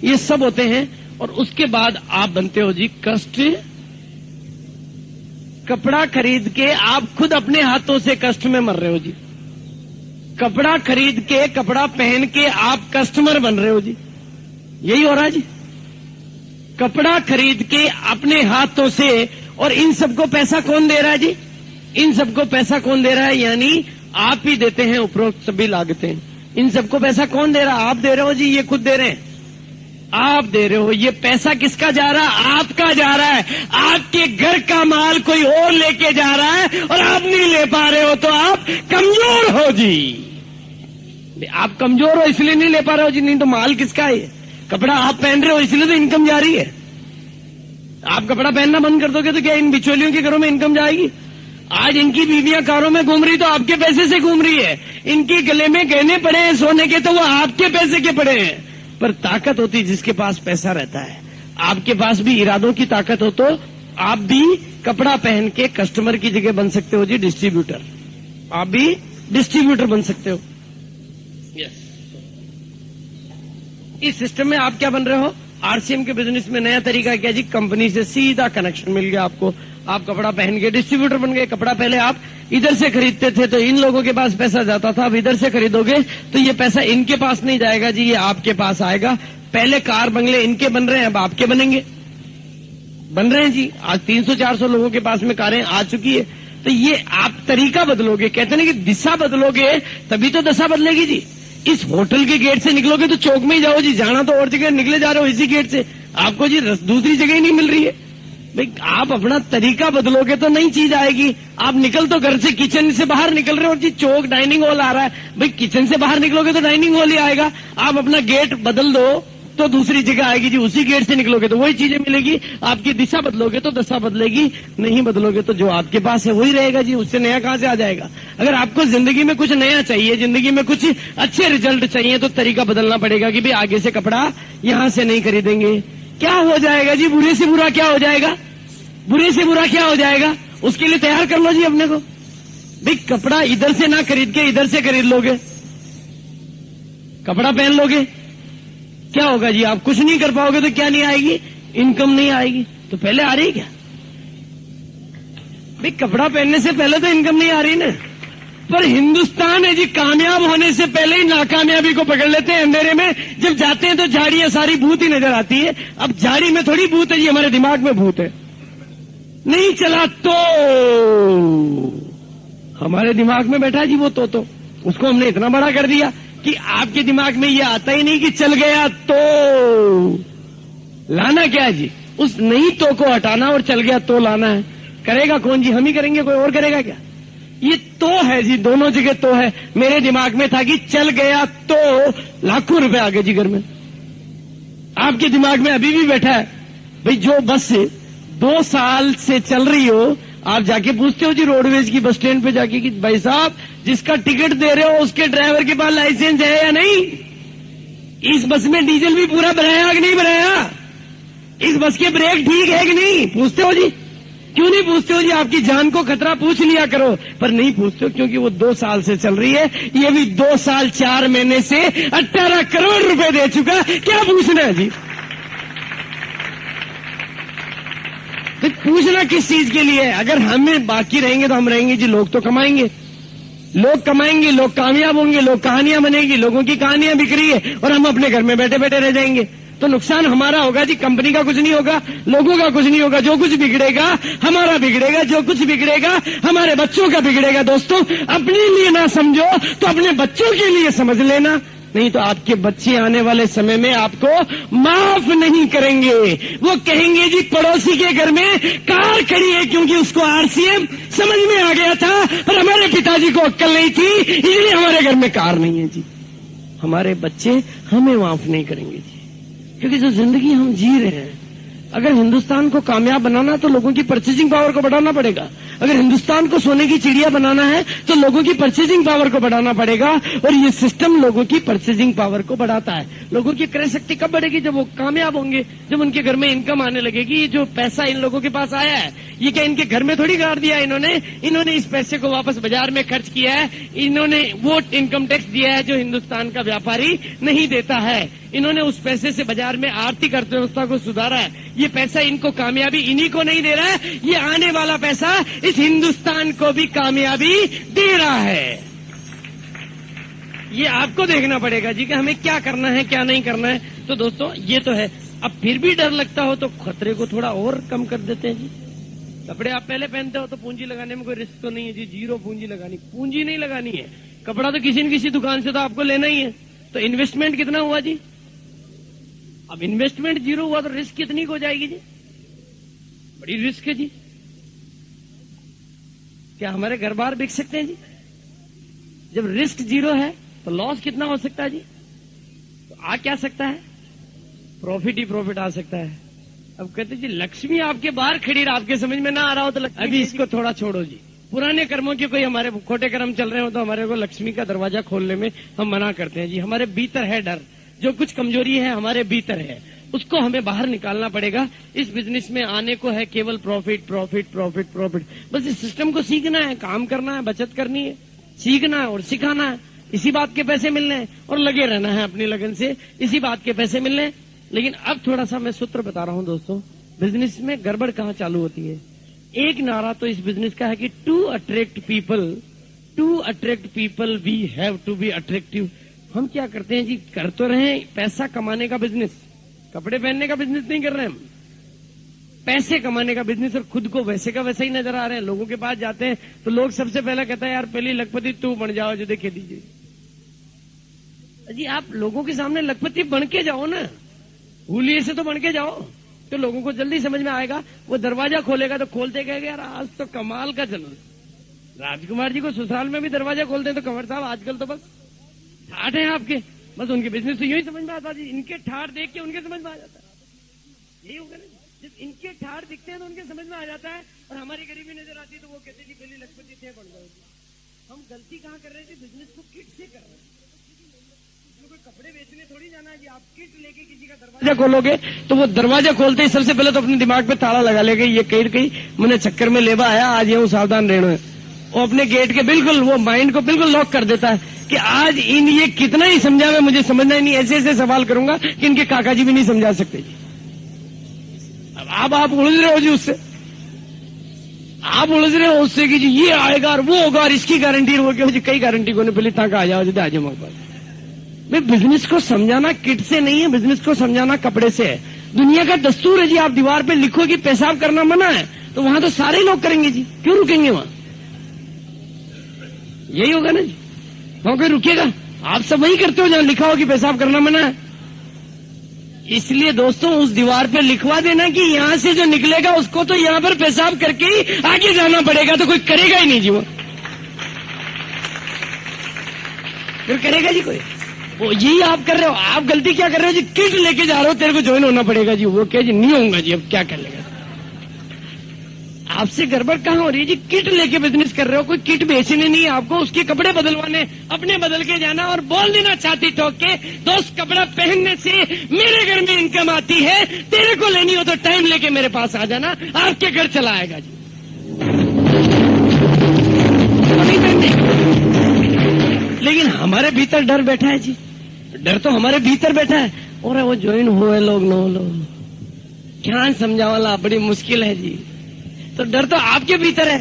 ये सब होते हैं। और उसके बाद आप बनते हो जी कष्ट। कपड़ा खरीद के आप खुद अपने हाथों से कष्ट में मर रहे हो जी। कपड़ा खरीद के, कपड़ा पहन के आप कस्टमर बन रहे हो जी। यही हो रहा है जी। कपड़ा खरीद के अपने हाथों से, और इन सबको पैसा कौन दे रहा है जी? इन सबको पैसा कौन दे रहा है? यानी आप ही देते हैं उपरोक्त सभी लागतें। इन सबको पैसा कौन दे रहा है? आप दे रहे हो जी, ये खुद दे रहे हैं, आप दे रहे हो। ये पैसा किसका जा रहा है? आपका जा रहा है। आपके घर का माल कोई और लेके जा रहा है और आप नहीं ले पा रहे हो तो आप कमजोर हो जी। आप कमजोर हो इसलिए नहीं ले पा रहे हो जी, नहीं तो माल किसका है? कपड़ा आप पहन रहे हो इसलिए तो इनकम जा रही है। आप कपड़ा पहनना बंद कर दोगे तो क्या इन बिचौलियों के घरों में इनकम जाएगी? आज इनकी बीवियां कारों में घूम रही तो आपके पैसे से घूम रही है। इनके गले में गहने पड़े हैं सोने के तो वो आपके पैसे के पड़े हैं। पर ताकत होती जिसके पास पैसा रहता है। आपके पास भी इरादों की ताकत हो तो आप भी कपड़ा पहन के कस्टमर की जगह बन सकते हो जी डिस्ट्रीब्यूटर। आप भी डिस्ट्रीब्यूटर बन सकते हो। यस, इस सिस्टम में आप क्या बन रहे हो? आरसीएम के बिजनेस में नया तरीका क्या जी? कंपनी से सीधा कनेक्शन मिल गया आपको। आप कपड़ा पहन के डिस्ट्रीब्यूटर बन गए। कपड़ा पहले आप इधर से खरीदते थे तो इन लोगों के पास पैसा जाता था, अब इधर से खरीदोगे तो ये पैसा इनके पास नहीं जाएगा जी, ये आपके पास आएगा। पहले कार बंगले इनके बन रहे हैं, अब आपके बनेंगे, बन रहे हैं जी। आज 300-400 लोगों के पास में कारें आ चुकी है। तो ये आप तरीका बदलोगे, कहते हैं कि दिशा बदलोगे तभी तो दशा बदलेगी जी। इस होटल के गेट से निकलोगे तो चौक में ही जाओ जी, जाना तो और जगह, निकले जा रहे हो इसी गेट से, आपको जी दूसरी जगह ही नहीं मिल रही है। भाई आप अपना तरीका बदलोगे तो नई चीज आएगी। आप निकल तो घर से, किचन से बाहर निकल रहे हो जी, चौक डाइनिंग हॉल आ रहा है, भाई किचन से बाहर निकलोगे तो डाइनिंग हॉल ही आएगा। आप अपना गेट बदल दो तो दूसरी जगह आएगी जी, उसी गेट से निकलोगे तो वही चीजें मिलेगी। आपकी दिशा बदलोगे तो दशा बदलेगी, नहीं बदलोगे तो जो आपके पास है वही रहेगा जी, उससे नया कहां से आ जाएगा। अगर आपको जिंदगी में कुछ नया चाहिए, जिंदगी में कुछ अच्छे रिजल्ट चाहिए तो तरीका बदलना पड़ेगा कि भाई आगे से कपड़ा यहां से नहीं खरीदेंगे। क्या हो जाएगा जी? बुरे से बुरा क्या हो जाएगा? बुरे से बुरा क्या हो जाएगा? उसके लिए तैयार कर लो जी अपने को। भाई कपड़ा इधर से ना खरीद के इधर से खरीद लोगे, कपड़ा पहन लोगे, क्या होगा जी? आप कुछ नहीं कर पाओगे तो क्या नहीं आएगी? इनकम नहीं आएगी। तो पहले आ रही क्या? भाई कपड़ा पहनने से पहले तो इनकम नहीं आ रही ना। पर हिंदुस्तान है जी, कामयाब होने से पहले ही नाकामयाबी को पकड़ लेते हैं अंधेरे में। जब जाते हैं तो झाड़ियां सारी भूत ही नजर आती है। अब झाड़ी में थोड़ी भूत है जी, हमारे दिमाग में भूत है। नहीं चला तो हमारे दिमाग में बैठा जी वो तो उसको हमने इतना बड़ा कर दिया कि आपके दिमाग में ये आता ही नहीं कि चल गया तो लाना क्या है जी? उस नहीं तो को हटाना और चल गया तो लाना है। करेगा कौन जी? हम ही करेंगे, कोई और करेगा क्या? ये तो है जी, दोनों जगह तो है। मेरे दिमाग में था कि चल गया तो लाखों रुपए आ गए जी घर में। आपके दिमाग में अभी भी बैठा है भाई जो बस 2 साल से चल रही हो, आप जाके पूछते हो जी रोडवेज की बस स्टैंड पे जाके कि भाई साहब जिसका टिकट दे रहे हो उसके ड्राइवर के पास लाइसेंस है या नहीं? इस बस में डीजल भी पूरा भराया कि नहीं भराया? इस बस के ब्रेक ठीक है कि नहीं? पूछते हो जी? क्यों नहीं पूछते हो जी? आपकी जान को खतरा, पूछ लिया करो। पर नहीं पूछते हो क्योंकि वो 2 साल से चल रही है। ये भी 2 साल 4 महीने से 18 करोड़ रुपए दे चुका, क्या पूछना है जी? तो पूछना किस चीज के लिए? अगर हमें बाकी रहेंगे तो हम रहेंगे जी, लोग तो कमाएंगे, लोग कमाएंगे, लोग कामयाब होंगे, लोग कहानियां बनेगी, लोगों की कहानियां बिक रही है और हम अपने घर में बैठे बैठे रह जाएंगे। तो नुकसान हमारा होगा जी, कंपनी का कुछ नहीं होगा, लोगों का कुछ नहीं होगा। जो कुछ बिगड़ेगा हमारा बिगड़ेगा, जो कुछ बिगड़ेगा हमारे बच्चों का बिगड़ेगा। दोस्तों अपने लिए ना समझो तो अपने बच्चों के लिए समझ लेना। नहीं तो आपके बच्चे आने वाले समय में आपको माफ नहीं करेंगे। वो कहेंगे जी पड़ोसी के घर में कार खड़ी है क्योंकि उसको आरसीएम समझ में आ गया था, पर हमारे पिताजी को अक्ल नहीं थी, इसलिए हमारे घर में कार नहीं है जी। हमारे बच्चे हमें माफ नहीं करेंगे जी, क्योंकि जो जिंदगी हम जी रहे हैं, अगर हिंदुस्तान को कामयाब बनाना तो लोगों की परचेजिंग पावर को बढ़ाना पड़ेगा। अगर हिंदुस्तान को सोने की चिड़िया बनाना है तो लोगों की परचेजिंग पावर को बढ़ाना पड़ेगा, और ये सिस्टम लोगों की परचेजिंग पावर को बढ़ाता है। लोगों की क्रय शक्ति कब बढ़ेगी? जब वो कामयाब होंगे, जब उनके घर में इनकम आने लगेगी। ये जो पैसा इन लोगों के पास आया है, ये क्या इनके घर में थोड़ी गाड़ दिया इन्होंने इस पैसे को वापस बाजार में खर्च किया है। इन्होंने वो इनकम टैक्स दिया है जो हिंदुस्तान का व्यापारी नहीं देता है। इन्होंने उस पैसे से बाजार में आर्थिक अर्थव्यवस्था को सुधारा है। ये पैसा इनको कामयाबी इन्हीं को नहीं दे रहा है, ये आने वाला पैसा इस हिंदुस्तान को भी कामयाबी दे रहा है। ये आपको देखना पड़ेगा जी कि हमें क्या करना है क्या नहीं करना है। तो दोस्तों ये तो है। अब फिर भी डर लगता हो तो खतरे को थोड़ा और कम कर देते हैं जी। कपड़े आप पहले पहनते हो तो पूंजी लगाने में कोई रिस्क तो नहीं है जी, जीरो पूंजी लगानी, पूंजी नहीं लगानी है। कपड़ा तो किसी न किसी दुकान से तो आपको लेना ही है, तो इन्वेस्टमेंट कितना हुआ जी? अब इन्वेस्टमेंट जीरो हुआ तो रिस्क कितनी हो जाएगी जी? बड़ी रिस्क है जी। क्या हमारे घर बार बिक सकते हैं जी? जब रिस्क जीरो है तो लॉस कितना हो सकता है जी? तो आ क्या सकता है? प्रॉफिट ही प्रॉफिट आ सकता है। अब कहते जी लक्ष्मी आपके बाहर खड़ी रहा, आपके समझ में ना आ रहा हो तो अभी इसको थोड़ा छोड़ो जी। पुराने कर्मों के कोई हमारे खोटे कर्म चल रहे हो तो हमारे को लक्ष्मी का दरवाजा खोलने में हम मना करते हैं जी। हमारे भीतर है डर, जो कुछ कमजोरी है हमारे भीतर है, उसको हमें बाहर निकालना पड़ेगा। इस बिजनेस में आने को है केवल प्रॉफिट प्रॉफिट प्रॉफिट प्रॉफिट। बस इस सिस्टम को सीखना है, काम करना है, बचत करनी है, सीखना है और सिखाना है। इसी बात के पैसे मिलने हैं और लगे रहना है अपनी लगन से, इसी बात के पैसे मिलने हैं। लेकिन अब थोड़ा सा मैं सूत्र बता रहा हूं दोस्तों, बिजनेस में गड़बड़ कहां चालू होती है। एक नारा तो इस बिजनेस का है कि to attract people we have to be attractive. हम क्या करते हैं जी, कर तो रहे हैं पैसा कमाने का बिजनेस, कपड़े पहनने का बिजनेस नहीं कर रहे हैं हम, पैसे कमाने का बिजनेस, और खुद को वैसे का वैसा ही नजर आ रहे हैं। लोगों के पास जाते हैं तो लोग सबसे पहले कहता है यार पहली लखपति तू बन जाओ जो देखे दीजिए। जी आप लोगों के सामने लखपति बन के जाओ ना, हुलिये से तो बन के जाओ, तो लोगों को जल्दी समझ में आएगा। वो दरवाजा खोलेगा तो खोलते कहेगा यार आज तो कमाल का चल। राजकुमार जी को ससुराल में भी दरवाजा खोलते हैं तो कंवर साहब आजकल तो बस ठाठ है आपके, बस उनके बिजनेस तो यूं ही समझ में आता जी। इनके ठाठ देख के उनके समझ में आ जाता है, यही होगा ना। जब इनके ठाठ दिखते हैं तो उनके समझ में आ जाता है, और हमारी गरीबी नजर आती है तो वो कहते हैं जी पहले लखपति थे बन जाओ। हम गलती कहाँ कर रहे थे? बिजनेस को किट से कर रहे हैं। कोई कपड़े बेचने थोड़ी जाना है जी। आप किट लेके किसी का दरवाजा खोलोगे तो वो दरवाजा खोलते ही सबसे पहले तो अपने दिमाग पे ताला लगा लेगा, ये कहीं मैंने चक्कर में लेवा आया, आज ये सावधान रहना है। वो अपने गेट के बिल्कुल वो माइंड को बिल्कुल लॉक कर देता है कि आज इन ये कितना ही समझावे मुझे समझना ही नहीं, ऐसे ऐसे सवाल करूंगा कि इनके काका जी भी नहीं समझा सकते जी। अब आप उलझ रहे हो जी उससे, आप उलझ रहे हो उससे कि जी ये आएगा और वो होगा और इसकी गारंटी वो क्या जी, कई गारंटी को नहीं पहले ताका आ जाओ जी आज हमारे पास। भाई बिजनेस को समझाना किट से नहीं है, बिजनेस को समझाना कपड़े से है। दुनिया का दस्तूर है जी, आप दीवार पे लिखो कि पेशाब करना मना है तो वहां तो सारे लोग करेंगे जी, क्यों रुकेंगे वहां? यही होगा ना जी, वहां कोई रुकेगा? आप सब वही करते हो जहां लिखा हो कि पेशाब करना मना है। इसलिए दोस्तों उस दीवार पे लिखवा देना कि यहां से जो निकलेगा उसको तो यहां पर पेशाब करके ही आगे जाना पड़ेगा, तो कोई करेगा ही नहीं जी, वो फिर करेगा जी कोई? वो यही आप कर रहे हो। आप गलती क्या कर रहे हो जी, किट लेके जा रहे हो, तेरे को ज्वाइन होना पड़ेगा जी। वो क्या जी, नहीं होऊंगा जी, अब क्या कर लेगा। आपसे गड़बड़ कहां हो रही है जी? किट लेके बिजनेस कर रहे हो, कोई किट बेचने नहीं है आपको, उसके कपड़े बदलवाने, अपने बदल के जाना और बोल देना छाती ठोक के दोस्त कपड़ा पहनने से मेरे घर में इनकम आती है, तेरे को लेनी हो तो टाइम लेके मेरे पास आ जाना, आपके घर चला आएगा जी। नहीं पहनते, लेकिन हमारे भीतर डर बैठा है जी, डर तो हमारे भीतर बैठा है। और वो ज्वाइन हुए लोग नो लोग क्या समझावाला बड़ी मुश्किल है जी। तो डर तो आपके भीतर है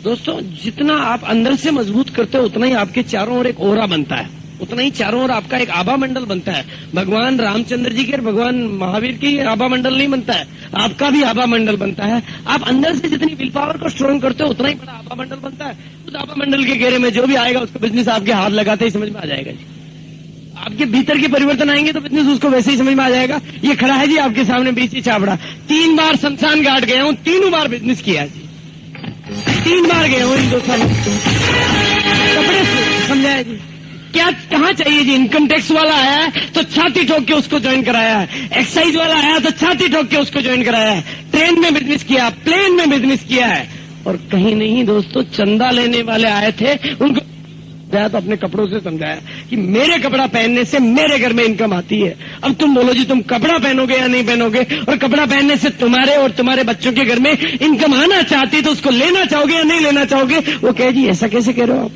दोस्तों। जितना आप अंदर से मजबूत करते हो उतना ही आपके चारों ओर एक ओरा बनता है, उतना ही चारों ओर आपका एक आभा मंडल बनता है। भगवान रामचंद्र जी के और भगवान महावीर की आभा मंडल नहीं बनता है, आपका भी आभा मंडल बनता है। आप अंदर से जितनी विल पावर को स्ट्रॉन्ग करते हो उतना ही बड़ा आभा मंडल बनता है। उस आभा मंडल के घेरे में जो भी आएगा उसको बिजनेस आपके हाथ लगाते ही समझ में आ जाएगा जी। आपके भीतर के परिवर्तन आएंगे तो बिजनेस उसको वैसे ही समझ में आ जाएगा। ये खड़ा है जी आपके सामने बीसी छाबड़ा, 3 बार शमशान घाट गया हूं, 3 बार बिजनेस किया जी, 3 बार गया हूं इन 2 सालों में। कपड़े समझाया जी, क्या कहाँ चाहिए जी? इनकम टैक्स वाला आया है तो छाती ठोक के उसको ज्वाइन कराया है, एक्साइज वाला आया तो छाती ठोक के उसको ज्वाइन कराया है, ट्रेन में बिजनेस किया, प्लेन में बिजनेस किया है। और कहीं नहीं दोस्तों, चंदा लेने वाले आए थे, उनको तो अपने कपड़ों से समझाया कि मेरे कपड़ा पहनने से मेरे घर में इनकम आती है। अब तुम बोलो जी, तुम कपड़ा पहनोगे या नहीं पहनोगे? और कपड़ा पहनने से तुम्हारे और तुम्हारे बच्चों के घर में इनकम आना चाहती तो उसको लेना चाहोगे या नहीं लेना चाहोगे? वो कहे जी ऐसा कैसे कह रहे हो आप?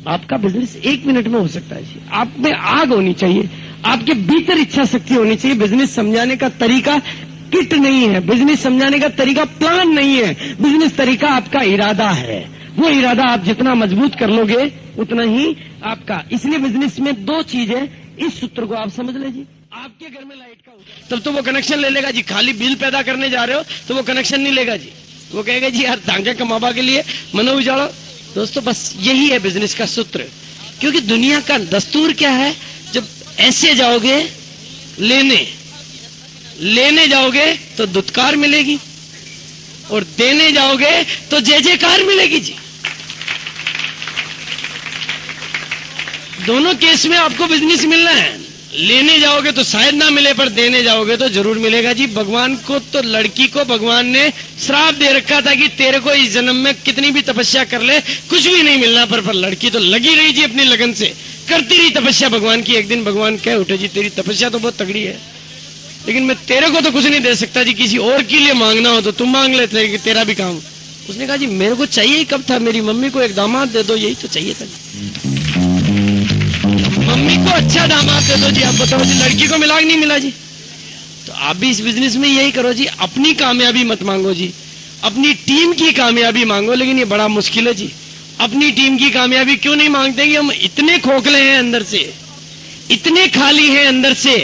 आपका बिजनेस 1 मिनट में हो सकता है जी। आप में आग होनी चाहिए, आपके भीतर इच्छा शक्ति होनी चाहिए। बिजनेस समझाने का तरीका किट नहीं है, बिजनेस समझाने का तरीका प्लान नहीं है, बिजनेस तरीका आपका इरादा है। वो इरादा आप जितना मजबूत कर लोगे उतना ही आपका। इसलिए बिजनेस में 2 चीज है, इस सूत्र को आप समझ लीजिए। आपके घर में लाइट का तब तो वो कनेक्शन ले लेगा जी। खाली बिल पैदा करने जा रहे हो तो वो कनेक्शन नहीं लेगा जी, वो कहेगा जी यार तांगे कमाबा के लिए मनो उजाड़ो। दोस्तों बस यही है बिजनेस का सूत्र। क्योंकि दुनिया का दस्तूर क्या है, जब ऐसे जाओगे लेने जाओगे तो दुत्कार मिलेगी और देने जाओगे तो जय जयकार मिलेगी जी। दोनों केस में आपको बिजनेस मिलना है। लेने जाओगे तो शायद ना मिले, पर देने जाओगे तो जरूर मिलेगा जी। भगवान को तो लड़की को भगवान ने श्राप दे रखा था कि तेरे को इस जन्म में कितनी भी तपस्या कर ले कुछ भी नहीं मिलना, पर लड़की तो लगी रही जी अपनी लगन से, करती रही तपस्या भगवान की। एक दिन भगवान कह उठे जी तेरी तपस्या तो बहुत तगड़ी है, लेकिन मैं तेरे को तो कुछ नहीं दे सकता जी, किसी और के लिए मांगना हो तो तुम मांग लेते कि तेरा भी काम। उसने कहा जी मेरे को चाहिए ही कब था, मेरी मम्मी को एक दामाद दे दो, यही तो चाहिए था जी। मम्मी को अच्छा दामाद दे दो जी, आप बताओ जी लड़की को मिला कि नहीं मिला जी? तो आप भी इस बिजनेस में यही करो जी, अपनी कामयाबी मत मांगो जी, अपनी टीम की कामयाबी मांगो। लेकिन ये बड़ा मुश्किल है जी। अपनी टीम की कामयाबी क्यों नहीं मांगते कि हम इतने खोखले हैं अंदर से, इतने खाली हैं अंदर से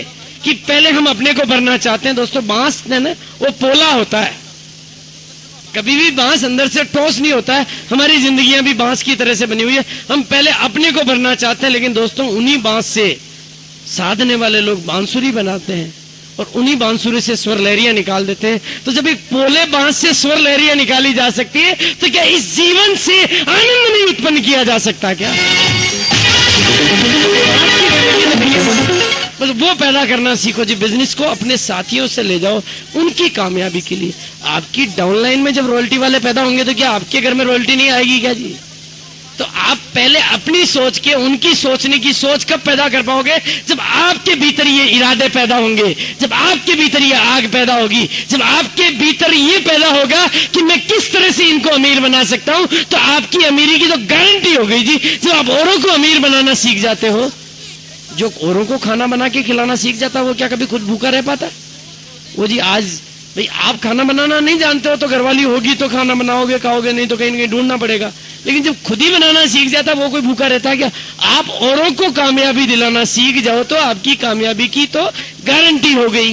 कि पहले हम अपने को भरना चाहते हैं। दोस्तों बांस है ना, वो पोला होता है, कभी भी बांस अंदर से ठोस नहीं होता है। हमारी जिंदगियां भी बांस की तरह से बनी हुई है। हम पहले अपने को भरना चाहते हैं, लेकिन दोस्तों उन्हीं बांस से साधने वाले लोग बांसुरी बनाते हैं और उन्हीं बांसुरी से स्वर लहरियां निकाल देते हैं। तो जब एक पोले बांस से स्वर लहरियां निकाली जा सकती है तो क्या इस जीवन से आनंद नहीं उत्पन्न किया जा सकता क्या? बस वो पैदा करना सीखो जी। बिजनेस को अपने साथियों से ले जाओ उनकी कामयाबी के लिए। आपकी डाउनलाइन में जब रॉयल्टी वाले पैदा होंगे तो क्या आपके घर में रॉयल्टी नहीं आएगी क्या जी? तो आप पहले अपनी सोच के उनकी सोचने की सोच कब पैदा कर पाओगे? जब आपके भीतर ये इरादे पैदा होंगे, जब आपके भीतर ये आग पैदा होगी, जब आपके भीतर ये पैदा होगा कि मैं किस तरह से इनको अमीर बना सकता हूं, तो आपकी अमीरी की तो गारंटी हो गई जी। जब आप औरों को अमीर बनाना सीख जाते हो, जो औरों को खाना बना के खिलाना सीख जाता है, वो क्या कभी खुद भूखा रह पाता? वो जी आज भाई आप खाना बनाना नहीं जानते हो तो घरवाली होगी तो खाना बनाओगे, खाओगे, नहीं तो कहीं ना कहीं ढूंढना पड़ेगा। लेकिन जब खुद ही बनाना सीख जाता वो कोई भूखा रहता है क्या? आप औरों को कामयाबी दिलाना सीख जाओ तो आपकी कामयाबी की तो गारंटी हो गई।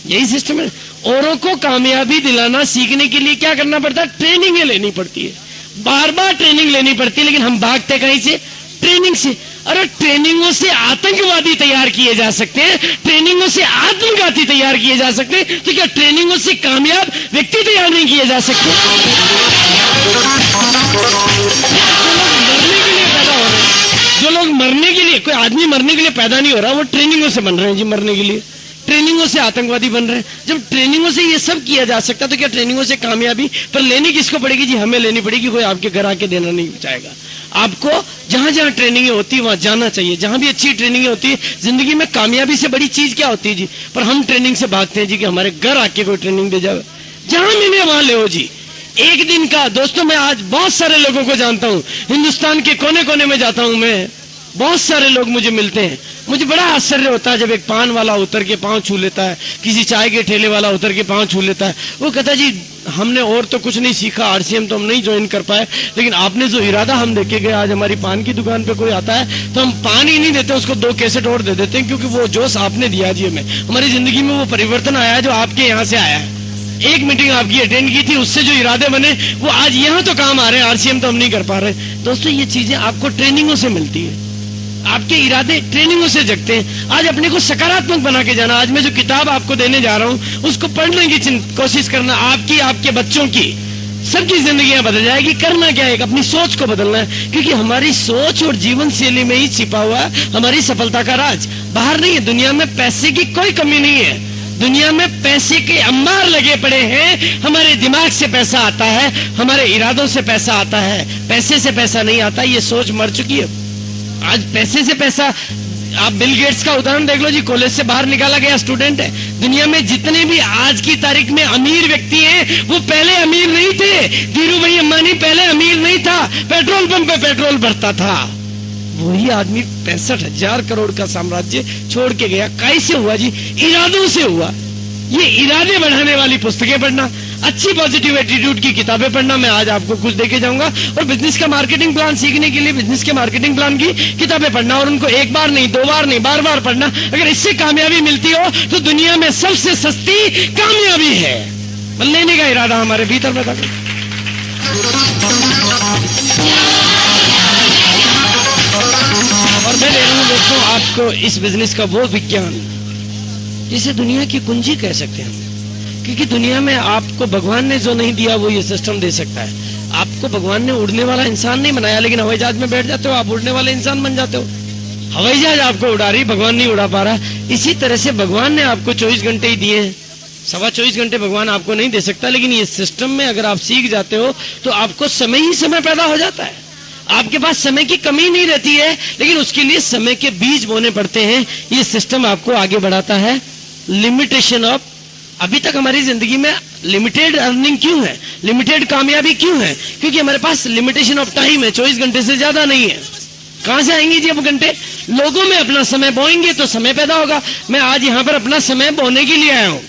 यही सिस्टम है। औरों को कामयाबी दिलाना सीखने के लिए क्या करना पड़ता है? ट्रेनिंग लेनी पड़ती है, बार बार ट्रेनिंग लेनी पड़ती है। लेकिन हम भागते कहीं से? ट्रेनिंग से। अरे ट्रेनिंगों से आतंकवादी तैयार किए जा सकते हैं, ट्रेनिंगों से आत्मघाती तैयार किए जा सकते हैं, तो क्या ट्रेनिंगों से कामयाब व्यक्ति तैयार नहीं किए जा सकते? जो लोग मरने के लिए, कोई आदमी मरने के लिए पैदा नहीं हो रहा, वो ट्रेनिंगों से बन रहे हैं जी, मरने के लिए। ट्रेनिंगों से आतंकवादी बन रहे हैं। जब ट्रेनिंगों से ये सब किया जा सकता तो क्या ट्रेनिंगों से कामयाबी पर लेनी किसको पड़ेगी जी? हमें लेनी पड़ेगी। कोई आपके घर आके देना नहीं चाहेगा। आपको जहां जहां ट्रेनिंग होती है वहां जाना चाहिए, जहां भी अच्छी ट्रेनिंग होती है। जिंदगी में कामयाबी से बड़ी चीज क्या होती है जी? पर हम ट्रेनिंग से भागते हैं जी कि हमारे घर आके कोई ट्रेनिंग दे जाए। जहां मिले वहां ले जी। एक दिन का दोस्तों, मैं आज बहुत सारे लोगों को जानता हूं, हिंदुस्तान के कोने कोने में जाता हूं मैं, बहुत सारे लोग मुझे मिलते हैं। मुझे बड़ा आश्चर्य होता है जब एक पान वाला उतर के पांव छू लेता है, किसी चाय के ठेले वाला उतर के पांव छू लेता है। वो कहता है जी हमने और तो कुछ नहीं सीखा, आरसीएम तो हम नहीं ज्वाइन कर पाए, लेकिन आपने जो इरादा हम देखे गए, आज हमारी पान की दुकान पे कोई आता है तो हम पान ही नहीं देते, उसको 2 कैसेट और दे देते हैं, क्योंकि वो जोश आपने दिया जी हमें। हमारी जिंदगी में वो परिवर्तन आया है जो आपके यहाँ से आया है। एक मीटिंग आपकी अटेंड की थी, उससे जो इरादे बने वो आज यहाँ तो काम आ रहे हैं, आरसीएम तो हम नहीं कर पा रहे। दोस्तों ये चीजें आपको ट्रेनिंगों से मिलती है। आपके इरादे ट्रेनिंगों से जगते हैं। आज अपने को सकारात्मक बना के जाना। आज मैं जो किताब आपको देने जा रहा हूं उसको पढ़ने की कोशिश करना। आपकी, आपके बच्चों की, सबकी जिंदगियां बदल जाएगी। करना क्या है, अपनी सोच को बदलना है, क्योंकि हमारी सोच और जीवन शैली में ही छिपा हुआ हमारी सफलता का राज। बाहर नहीं है। दुनिया में पैसे की कोई कमी नहीं है। दुनिया में पैसे के अंबार लगे पड़े हैं। हमारे दिमाग से पैसा आता है, हमारे इरादों से पैसा आता है, पैसे से पैसा नहीं आता। ये सोच मर चुकी है। आज पैसे से पैसा, आप बिल गेट्स का उदाहरण देख लो जी, कॉलेज से बाहर निकाला गया स्टूडेंट है। दुनिया में जितने भी आज की तारीख में अमीर व्यक्ति हैं वो पहले अमीर नहीं थे। धीरू भाई अंबानी पहले अमीर नहीं था, पेट्रोल पंप पे पेट्रोल भरता था। वही आदमी 65,000 करोड़ का साम्राज्य छोड़ के गया। कैसे हुआ जी? इरादों से हुआ। ये इरादे बढ़ाने वाली पुस्तकें पढ़ना, अच्छी पॉजिटिव एटीट्यूड की किताबें पढ़ना, मैं आज आपको कुछ देके जाऊंगा। और बिजनेस का मार्केटिंग प्लान सीखने के लिए बिजनेस के मार्केटिंग प्लान की किताबें पढ़ना, और उनको एक बार नहीं, 2 बार नहीं, बार पढ़ना। अगर इससे कामयाबी मिलती हो तो दुनिया में सबसे सस्ती कामयाबी है। लेने का इरादा हमारे भीतर पैदा करो। और मैं दे रहा हूं दोस्तों आपको इस बिजनेस का वो विज्ञान जिसे दुनिया की कुंजी कह सकते हैं। क्योंकि दुनिया में आपको भगवान ने जो नहीं दिया वो ये सिस्टम दे सकता है। आपको भगवान ने उड़ने वाला इंसान नहीं बनाया, लेकिन हवाई जहाज में बैठ जाते हो, आप उड़ने वाले इंसान बन जाते हो। हवाई जहाज आपको उड़ा रही, भगवान नहीं उड़ा पा रहा। इसी तरह से भगवान ने आपको 24 घंटे ही दिए हैं। 24.25 घंटे भगवान आपको नहीं दे सकता, लेकिन ये सिस्टम में अगर आप सीख जाते हो तो आपको समय ही समय पैदा हो जाता है। आपके पास समय की कमी नहीं रहती है, लेकिन उसके लिए समय के बीज बोने पड़ते हैं। ये सिस्टम आपको आगे बढ़ाता है। लिमिटेशन ऑफ, अभी तक हमारी जिंदगी में लिमिटेड अर्निंग क्यों है, लिमिटेड कामयाबी क्यों है? क्योंकि हमारे पास लिमिटेशन ऑफ टाइम है, 24 घंटे से ज्यादा नहीं है। कहां से आएंगे जी अब घंटे? लोगों में अपना समय बोएंगे तो समय पैदा होगा। मैं आज यहां पर अपना समय बोने के लिए आया हूं।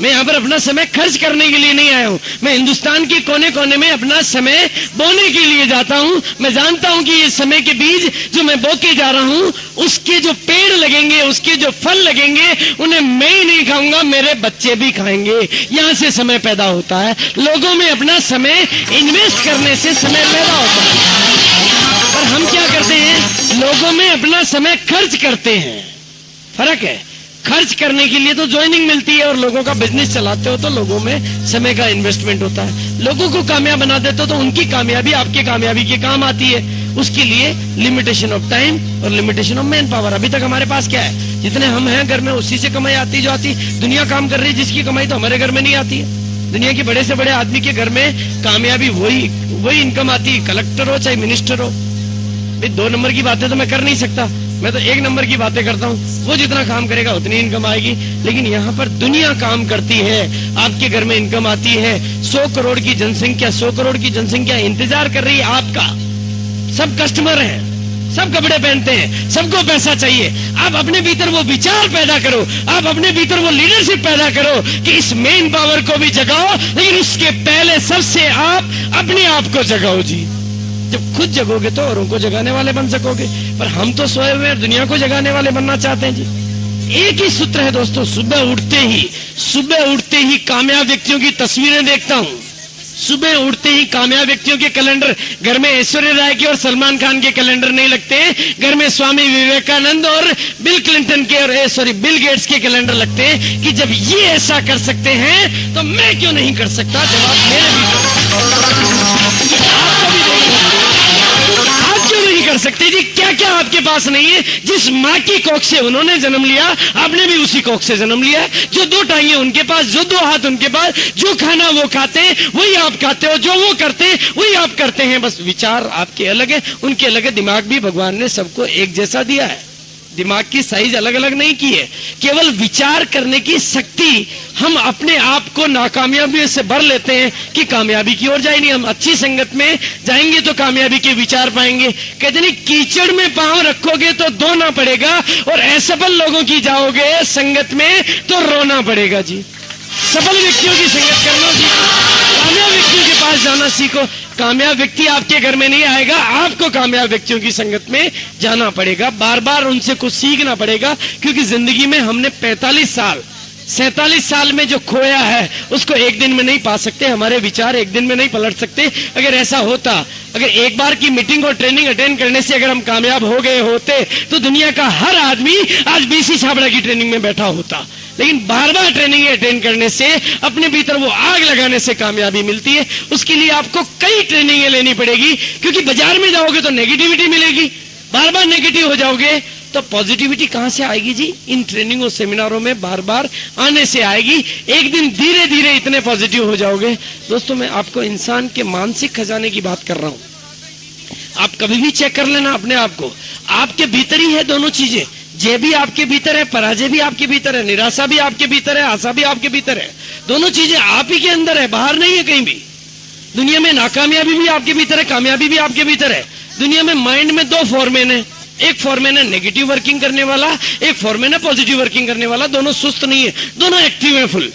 मैं यहाँ पर अपना समय खर्च करने के लिए नहीं आया हूँ। मैं हिंदुस्तान के कोने कोने में अपना समय बोने के लिए जाता हूँ। मैं जानता हूँ कि ये समय के बीज जो मैं बो के जा रहा हूँ, उसके जो पेड़ लगेंगे, उसके जो फल लगेंगे, उन्हें मैं ही नहीं खाऊंगा, मेरे बच्चे भी खाएंगे। यहाँ से समय पैदा होता है। लोगों में अपना समय इन्वेस्ट करने से समय पैदा होता है। पर हम क्या करते हैं? लोगों में अपना समय खर्च करते हैं। फर्क है। खर्च करने के लिए तो ज्वाइनिंग मिलती है, और लोगों का बिजनेस चलाते हो तो लोगों में समय का इन्वेस्टमेंट होता है। लोगों को कामयाब बना देते हो तो उनकी कामयाबी आपके कामयाबी के काम आती है। उसके लिए लिमिटेशन ऑफ टाइम और लिमिटेशन ऑफ मैन पावर। अभी तक हमारे पास क्या है? जितने हम हैं घर में उसी से कमाई आती जो आती। दुनिया काम कर रही है जिसकी कमाई तो हमारे घर में नहीं आती है। दुनिया के बड़े से बड़े आदमी के घर में कामयाबी वही इनकम आती है, कलेक्टर हो चाहे मिनिस्टर हो। 2 नंबर की बातें तो मैं कर नहीं सकता, मैं तो 1 नंबर की बातें करता हूँ। वो जितना काम करेगा उतनी इनकम आएगी। लेकिन यहाँ पर दुनिया काम करती है, आपके घर में इनकम आती है। 100 करोड़ की जनसंख्या इंतजार कर रही है आपका। सब कस्टमर हैं, सब कपड़े पहनते हैं, सबको पैसा चाहिए। आप अपने भीतर वो विचार पैदा करो, आप अपने भीतर वो लीडरशिप पैदा करो कि इस मेन पावर को भी जगाओ। लेकिन उसके पहले सबसे आप अपने आप को जगाओ जी। जब खुद जगोगे तो औरों को जगाने वाले बन सकोगे। पर हम तो सोए हुए दुनिया को जगाने वाले बनना चाहते हैं जी। एक ही सूत्र है दोस्तों, सुबह उठते ही कामयाब व्यक्तियों की तस्वीरें देखता हूं। सुबह उठते ही कामयाब व्यक्तियों के कैलेंडर, घर में ऐश्वर्या राय के और सलमान खान के कैलेंडर नहीं लगते, घर में स्वामी विवेकानंद और बिल क्लिंटन के और बिल गेट्स के कैलेंडर लगते हैं कि जब ये ऐसा कर सकते हैं तो मैं क्यों नहीं कर सकता। जवाब मेरे भी आप क्यों नहीं कर सकते जी? क्या क्या आपके पास नहीं है? जिस माँ की कोख से उन्होंने जन्म लिया, आपने भी उसी कोख से जन्म लिया। जो 2 टांगे उनके पास, जो 2 हाथ उनके पास, जो खाना वो खाते हैं वही आप खाते हो, जो वो करते हैं वही आप करते हैं। बस विचार आपके अलग है, उनके अलग है। दिमाग भी भगवान ने सबको एक जैसा दिया है। दिमाग की साइज अलग अलग नहीं की है। केवल विचार करने की शक्ति हम अपने आप को नाकामयाबी से भर लेते हैं कि कामयाबी की ओर जाए नहीं। हम अच्छी संगत में जाएंगे तो कामयाबी के विचार पाएंगे। कहते नहीं, कीचड़ में पांव रखोगे तो धोना पड़ेगा, और असफल लोगों की जाओगे संगत में तो रोना पड़ेगा जी। सफल व्यक्तियों की संगत करना सीखो, कामयाब व्यक्तियों के पास जाना सीखो। कामयाब व्यक्ति आपके घर में नहीं आएगा, आपको कामयाब व्यक्तियों की संगत में जाना पड़ेगा। बार बार उनसे कुछ सीखना पड़ेगा, क्योंकि जिंदगी में हमने 45 साल 47 साल में जो खोया है उसको एक दिन में नहीं पा सकते, हमारे विचार एक दिन में नहीं पलट सकते। अगर ऐसा होता, अगर एक बार की मीटिंग और ट्रेनिंग अटेंड करने से अगर हम कामयाब हो गए होते तो दुनिया का हर आदमी आज बीसी छाबड़ा की ट्रेनिंग में बैठा होता। लेकिन बार बार ट्रेनिंग अटेंड करने से अपने भीतर वो आग लगाने से कामयाबी मिलती है। उसके लिए आपको कई ट्रेनिंगें लेनी पड़ेगी, क्योंकि बाजार में जाओगे तो नेगेटिविटी मिलेगी, बार बार नेगेटिव हो जाओगे तो पॉजिटिविटी कहां से आएगी जी? इन ट्रेनिंगों सेमिनारों में बार बार आने से आएगी। एक दिन धीरे धीरे इतने पॉजिटिव हो जाओगे। दोस्तों, मैं आपको इंसान के मानसिक खजाने की बात कर रहा हूं। आप कभी भी चेक कर लेना अपने आप को, आपके भीतर ही है दोनों चीजें। जय भी आपके भीतर है, पराजय भी आपके भीतर है, निराशा भी आपके भीतर है, आशा भी आपके भीतर है। दोनों चीजें आप ही के अंदर है, बाहर नहीं है कहीं भी। दुनिया में नाकामयाबी भी आपके भीतर है, कामयाबी भी आपके भीतर है। दुनिया में माइंड में दो फॉर्मेन है, एक फॉर्मेन है नेगेटिव वर्किंग करने वाला, एक फॉर्मेन है पॉजिटिव वर्किंग करने वाला। दोनों सुस्त नहीं है, दोनों एक्टिव है, फुल।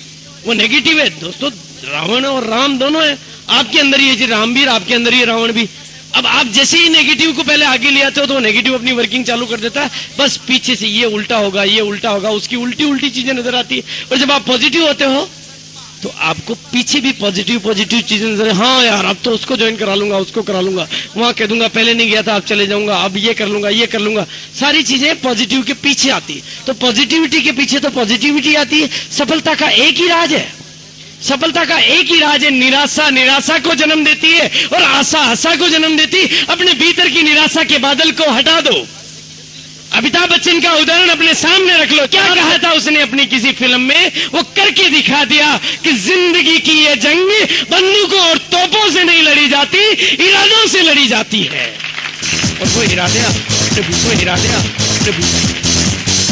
वो नेगेटिव है दोस्तों, रावण और राम दोनों है आपके अंदर ही है जी, राम भी आपके अंदर ही है, रावण भी। अब आप जैसे ही नेगेटिव को पहले आगे ले आते हो तो नेगेटिव अपनी वर्किंग चालू कर देता है। बस पीछे से ये उल्टा होगा, ये उल्टा होगा, उसकी उल्टी उल्टी चीजें नजर आती है। और जब आप पॉजिटिव होते हो तो आपको पीछे भी पॉजिटिव चीजें नजर, हाँ यार अब तो उसको ज्वाइन करा लूंगा, उसको करा लूंगा, वहां कह दूंगा पहले नहीं गया था अब चले जाऊंगा, अब ये कर लूंगा, ये कर लूंगा। सारी चीजें पॉजिटिव के पीछे आती है। तो पॉजिटिविटी के पीछे तो पॉजिटिविटी आती है। सफलता का एक ही राज है, सफलता का एक ही राज है, निराशा निराशा को जन्म देती है और आशा आशा को जन्म देती है। अपने भीतर की निराशा के बादल को हटा दो। अमिताभ बच्चन का उदाहरण अपने सामने रख लो। क्या कहा था उसने अपनी किसी फिल्म में? वो करके दिखा दिया कि जिंदगी की ये जंग बंदूकों और तोपों से नहीं लड़ी जाती, इरादों से लड़ी जाती है। और वो इरादे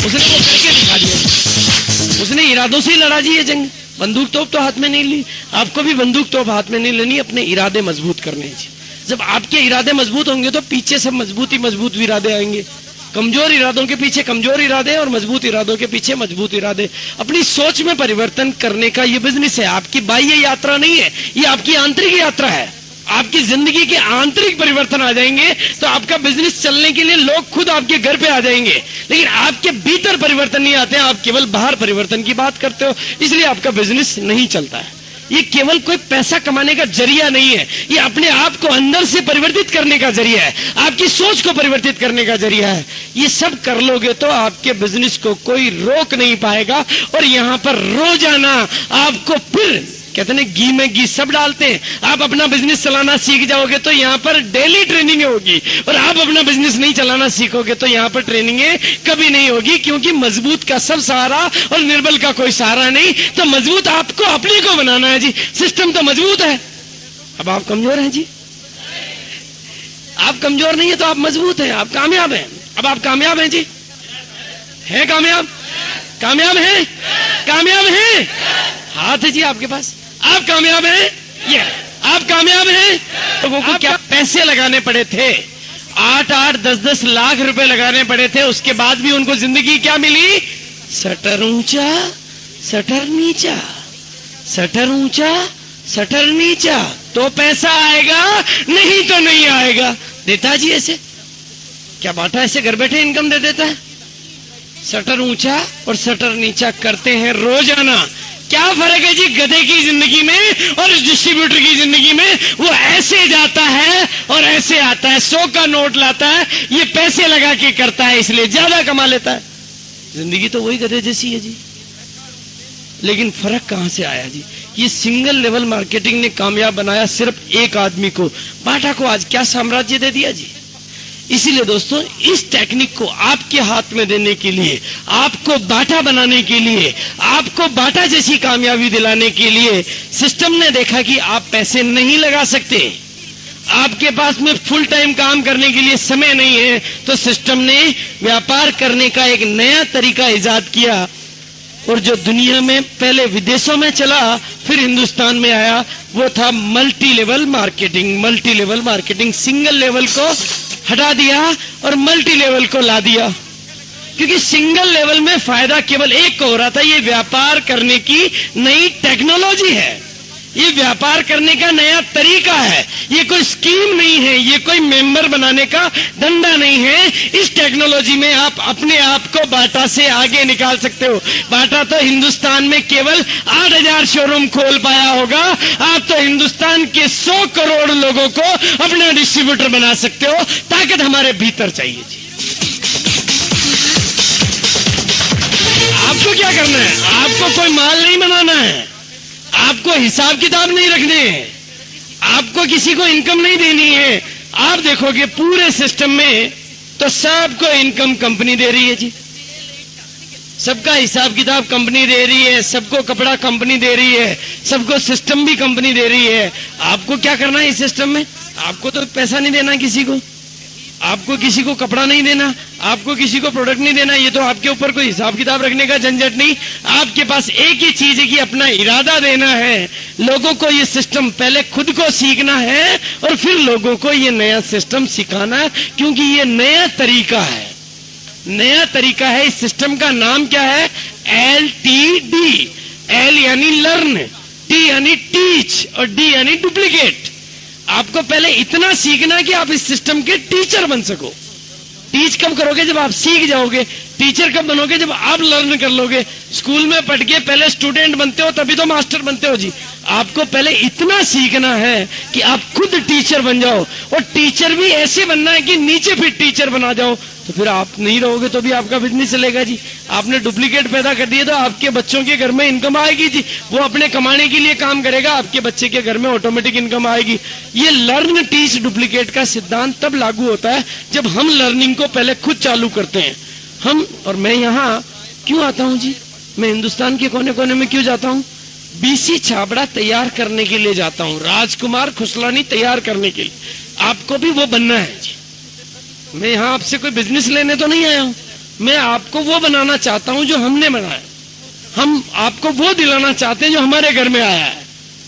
उसने वो करके दिखा दिया। उसने इरादों से लड़ा जी ये जंग। बंदूक तोप तो हाथ में नहीं ली, आपको भी बंदूक तोप हाथ में नहीं लेनी, अपने इरादे मजबूत करने हैं। जब आपके इरादे मजबूत होंगे तो पीछे सब मजबूत ही मजबूत इरादे आएंगे। कमजोर इरादों के पीछे कमजोर इरादे और मजबूत इरादों के पीछे मजबूत इरादे। अपनी सोच में परिवर्तन करने का ये बिजनेस है। आपकी बाह्य यात्रा नहीं है, ये आपकी आंतरिक यात्रा है। आपकी जिंदगी के आंतरिक परिवर्तन आ जाएंगे तो आपका बिजनेस चलने के लिए लोग खुद आपके घर पे आ जाएंगे। लेकिन आपके भीतर परिवर्तन नहीं आते हैं, आप केवल बाहर परिवर्तन की बात करते हो, इसलिए आपका बिजनेस नहीं चलता है। ये केवल कोई पैसा कमाने का जरिया नहीं है, ये अपने आप को अंदर से परिवर्तित करने का जरिया है, आपकी सोच को परिवर्तित करने का जरिया है। ये सब कर लोगे तो आपके बिजनेस को कोई रोक नहीं पाएगा। और यहां पर रोजाना आपको फिर कहते हैं घी में घी सब डालते हैं। आप अपना बिजनेस चलाना सीख जाओगे तो यहाँ पर डेली ट्रेनिंग होगी, और आप अपना बिजनेस नहीं चलाना सीखोगे तो यहाँ पर ट्रेनिंग कभी नहीं होगी। क्योंकि मजबूत का सब सहारा और निर्बल का कोई सहारा नहीं। तो मजबूत आपको अपने को बनाना है जी। सिस्टम तो मजबूत है, अब आप कमजोर हैं जी। आप कमजोर नहीं है तो आप मजबूत हैं, आप कामयाब हैं। अब आप कामयाब हैं जी, है कामयाब? कामयाब है? कामयाब है? हाथ है जी आपके पास। आप कामयाब हैं? ये आप कामयाब हैं? लोगों को क्या पैसे लगाने पड़े थे? 8-8, 10-10 लाख रुपए लगाने पड़े थे, उसके बाद भी उनको जिंदगी क्या मिली? सटर ऊंचा सटर नीचा, सटर ऊंचा सटर नीचा। तो पैसा आएगा, नहीं तो नहीं आएगा। देता जी ऐसे क्या बाटा ऐसे घर बैठे इनकम दे देता है? सटर ऊंचा और सटर नीचा करते हैं रोजाना। क्या फर्क है जी गधे की जिंदगी में और डिस्ट्रीब्यूटर की जिंदगी में? वो ऐसे जाता है और ऐसे आता है, 100 का नोट लाता है, ये पैसे लगा के करता है इसलिए ज्यादा कमा लेता है। जिंदगी तो वही गधे जैसी है जी। लेकिन फर्क कहां से आया जी? ये सिंगल लेवल मार्केटिंग ने कामयाब बनाया सिर्फ एक आदमी को। बाटा को आज क्या साम्राज्य दे दिया जी। इसीलिए दोस्तों, इस टेक्निक को आपके हाथ में देने के लिए, आपको बाटा बनाने के लिए, आपको बाटा जैसी कामयाबी दिलाने के लिए सिस्टम ने देखा कि आप पैसे नहीं लगा सकते, आपके पास में फुल टाइम काम करने के लिए समय नहीं है, तो सिस्टम ने व्यापार करने का एक नया तरीका इजाद किया। और जो दुनिया में पहले विदेशों में चला फिर हिंदुस्तान में आया, वो था multi level marketing. Multi level marketing, single level को हटा दिया और मल्टी लेवल को ला दिया। क्योंकि सिंगल लेवल में फायदा केवल एक को हो रहा था, ये व्यापार करने की नई टेक्नोलॉजी है। ये व्यापार करने का नया तरीका है, ये कोई स्कीम नहीं है, ये कोई मेंबर बनाने का धंधा नहीं है। इस टेक्नोलॉजी में आप अपने आप को बाटा से आगे निकाल सकते हो। बाटा तो हिंदुस्तान में केवल 8,000 शोरूम खोल पाया होगा, आप तो हिंदुस्तान के 100 करोड़ लोगों को अपना डिस्ट्रीब्यूटर बना सकते हो। ताकत हमारे भीतर चाहिए जी। आपको क्या करना है? आपको कोई माल नहीं बनाना है, आपको हिसाब किताब नहीं रखने हैं, आपको किसी को इनकम नहीं देनी है। आप देखोगे पूरे सिस्टम में तो सबको इनकम कंपनी दे रही है जी, सबका हिसाब किताब कंपनी दे रही है, सबको कपड़ा कंपनी दे रही है, सबको सिस्टम भी कंपनी दे रही है। आपको क्या करना है इस सिस्टम में? आपको तो पैसा नहीं देना किसी को, आपको किसी को कपड़ा नहीं देना, आपको किसी को प्रोडक्ट नहीं देना। ये तो आपके ऊपर कोई हिसाब किताब रखने का झंझट नहीं। आपके पास एक ही चीज है कि अपना इरादा देना है। लोगों को ये सिस्टम पहले खुद को सीखना है और फिर लोगों को ये नया सिस्टम सिखाना है, क्योंकि ये नया तरीका है, नया तरीका है। इस सिस्टम का नाम क्या है? LTD। L यानी लर्न, T यानी टीच और D यानी डुप्लीकेट। आपको पहले इतना सीखना कि आप इस सिस्टम के टीचर बन सको। टीच कब करोगे? जब आप सीख जाओगे। टीचर कब बनोगे? जब आप लर्न कर लोगे। स्कूल में पढ़ के पहले स्टूडेंट बनते हो, तभी तो मास्टर बनते हो जी। आपको पहले इतना सीखना है कि आप खुद टीचर बन जाओ, और टीचर भी ऐसे बनना है कि नीचे फिर टीचर बना जाओ। तो फिर आप नहीं रहोगे तो भी आपका बिजनेस चलेगा जी। आपने डुप्लीकेट पैदा कर दिए तो आपके बच्चों के घर में इनकम आएगी जी। वो अपने कमाने के लिए काम करेगा, आपके बच्चे के घर में ऑटोमेटिक इनकम आएगी। ये लर्न टीच डुप्लीकेट का सिद्धांत तब लागू होता है जब हम लर्निंग को पहले खुद चालू करते हैं। हम और मैं यहाँ क्यों आता हूँ जी? मैं हिंदुस्तान के कोने कोने में क्यों जाता हूँ? BC छाबड़ा तैयार करने के लिए जाता हूँ, राजकुमार खुसलानी तैयार करने के लिए। आपको भी वो बनना है जी। मैं यहाँ आपसे कोई बिजनेस लेने तो नहीं आया हूं, मैं आपको वो बनाना चाहता हूं जो हमने बनाया। हम आपको वो दिलाना चाहते हैं जो हमारे घर में आया है।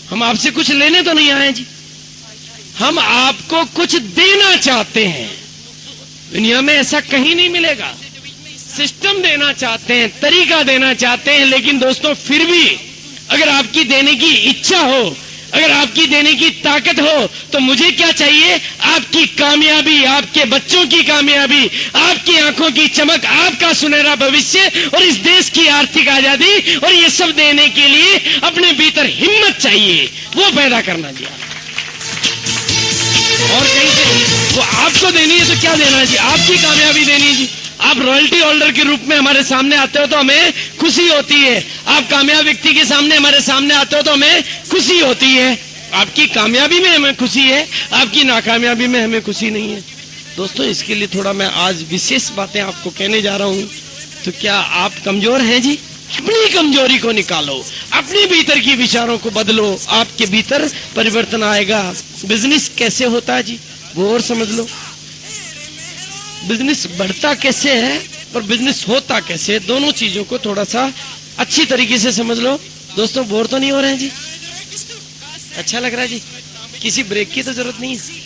हम आपसे कुछ लेने तो नहीं आए जी, हम आपको कुछ देना चाहते हैं। दुनिया में ऐसा कहीं नहीं मिलेगा। सिस्टम देना चाहते हैं, तरीका देना चाहते हैं, लेकिन दोस्तों फिर भी अगर आपकी देने की इच्छा हो, अगर आपकी देने की ताकत हो, तो मुझे क्या चाहिए? आपकी कामयाबी, आपके बच्चों की कामयाबी, आपकी आंखों की चमक, आपका सुनहरा भविष्य और इस देश की आर्थिक आजादी। और ये सब देने के लिए अपने भीतर हिम्मत चाहिए, वो पैदा करना चाहिए। और कहीं से वो आपको देनी है तो क्या देना है जी? आपकी कामयाबी देनी है जी। आप रॉयल्टी होल्डर के रूप में हमारे सामने आते हो तो हमें खुशी होती है। आप कामयाब व्यक्ति के सामने हमारे सामने आते हो तो हमें खुशी होती है। आपकी कामयाबी में हमें खुशी है, आपकी नाकामयाबी में हमें खुशी नहीं है। दोस्तों, इसके लिए थोड़ा मैं आज विशेष बातें आपको कहने जा रहा हूं। तो क्या आप कमजोर हैं जी? अपनी कमजोरी को निकालो, अपने भीतर की विचारों को बदलो, आपके भीतर परिवर्तन आएगा। बिजनेस कैसे होता है जी, वो और समझ लो। बिजनेस बढ़ता कैसे है और बिजनेस होता कैसे है, दोनों चीजों को थोड़ा सा अच्छी तरीके से समझ लो। दोस्तों, बोर तो नहीं हो रहे हैं जी? अच्छा लग रहा है जी? किसी ब्रेक की तो जरूरत नहीं है।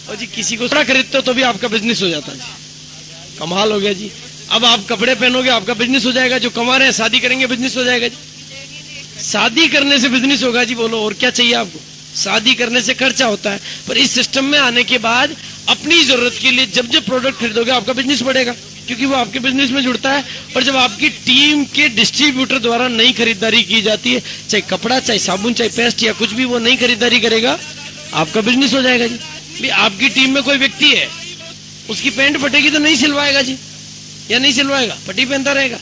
और जी किसी को कपड़ा खरीदते हो तो भी आपका बिजनेस हो जाता है जी। कमाल हो गया जी। अब आप कपड़े पहनोगे, आपका बिजनेस हो जाएगा। जो कमा रहे हैं शादी करेंगे, बिजनेस हो जाएगा जी। शादी करने से बिजनेस होगा जी। बोलो, और क्या चाहिए आपको? शादी करने से खर्चा होता है, पर इस सिस्टम में आने के बाद अपनी जरूरत के लिए जब जब प्रोडक्ट खरीदोगे आपका बिजनेस बढ़ेगा, क्योंकि वो आपके बिजनेस में जुड़ता है। और जब आपकी टीम के डिस्ट्रीब्यूटर द्वारा नई खरीदारी की जाती है, चाहे कपड़ा, चाहे साबुन, चाहे पेस्ट या कुछ भी, वो नई खरीदारी करेगा, आपका बिजनेस हो जाएगा जी। भी आपकी टीम में कोई व्यक्ति है, उसकी पैंट फटेगी तो नहीं सिलवाएगा जी, या नहीं सिलवाएगा, पट्टी पहनता रहेगा।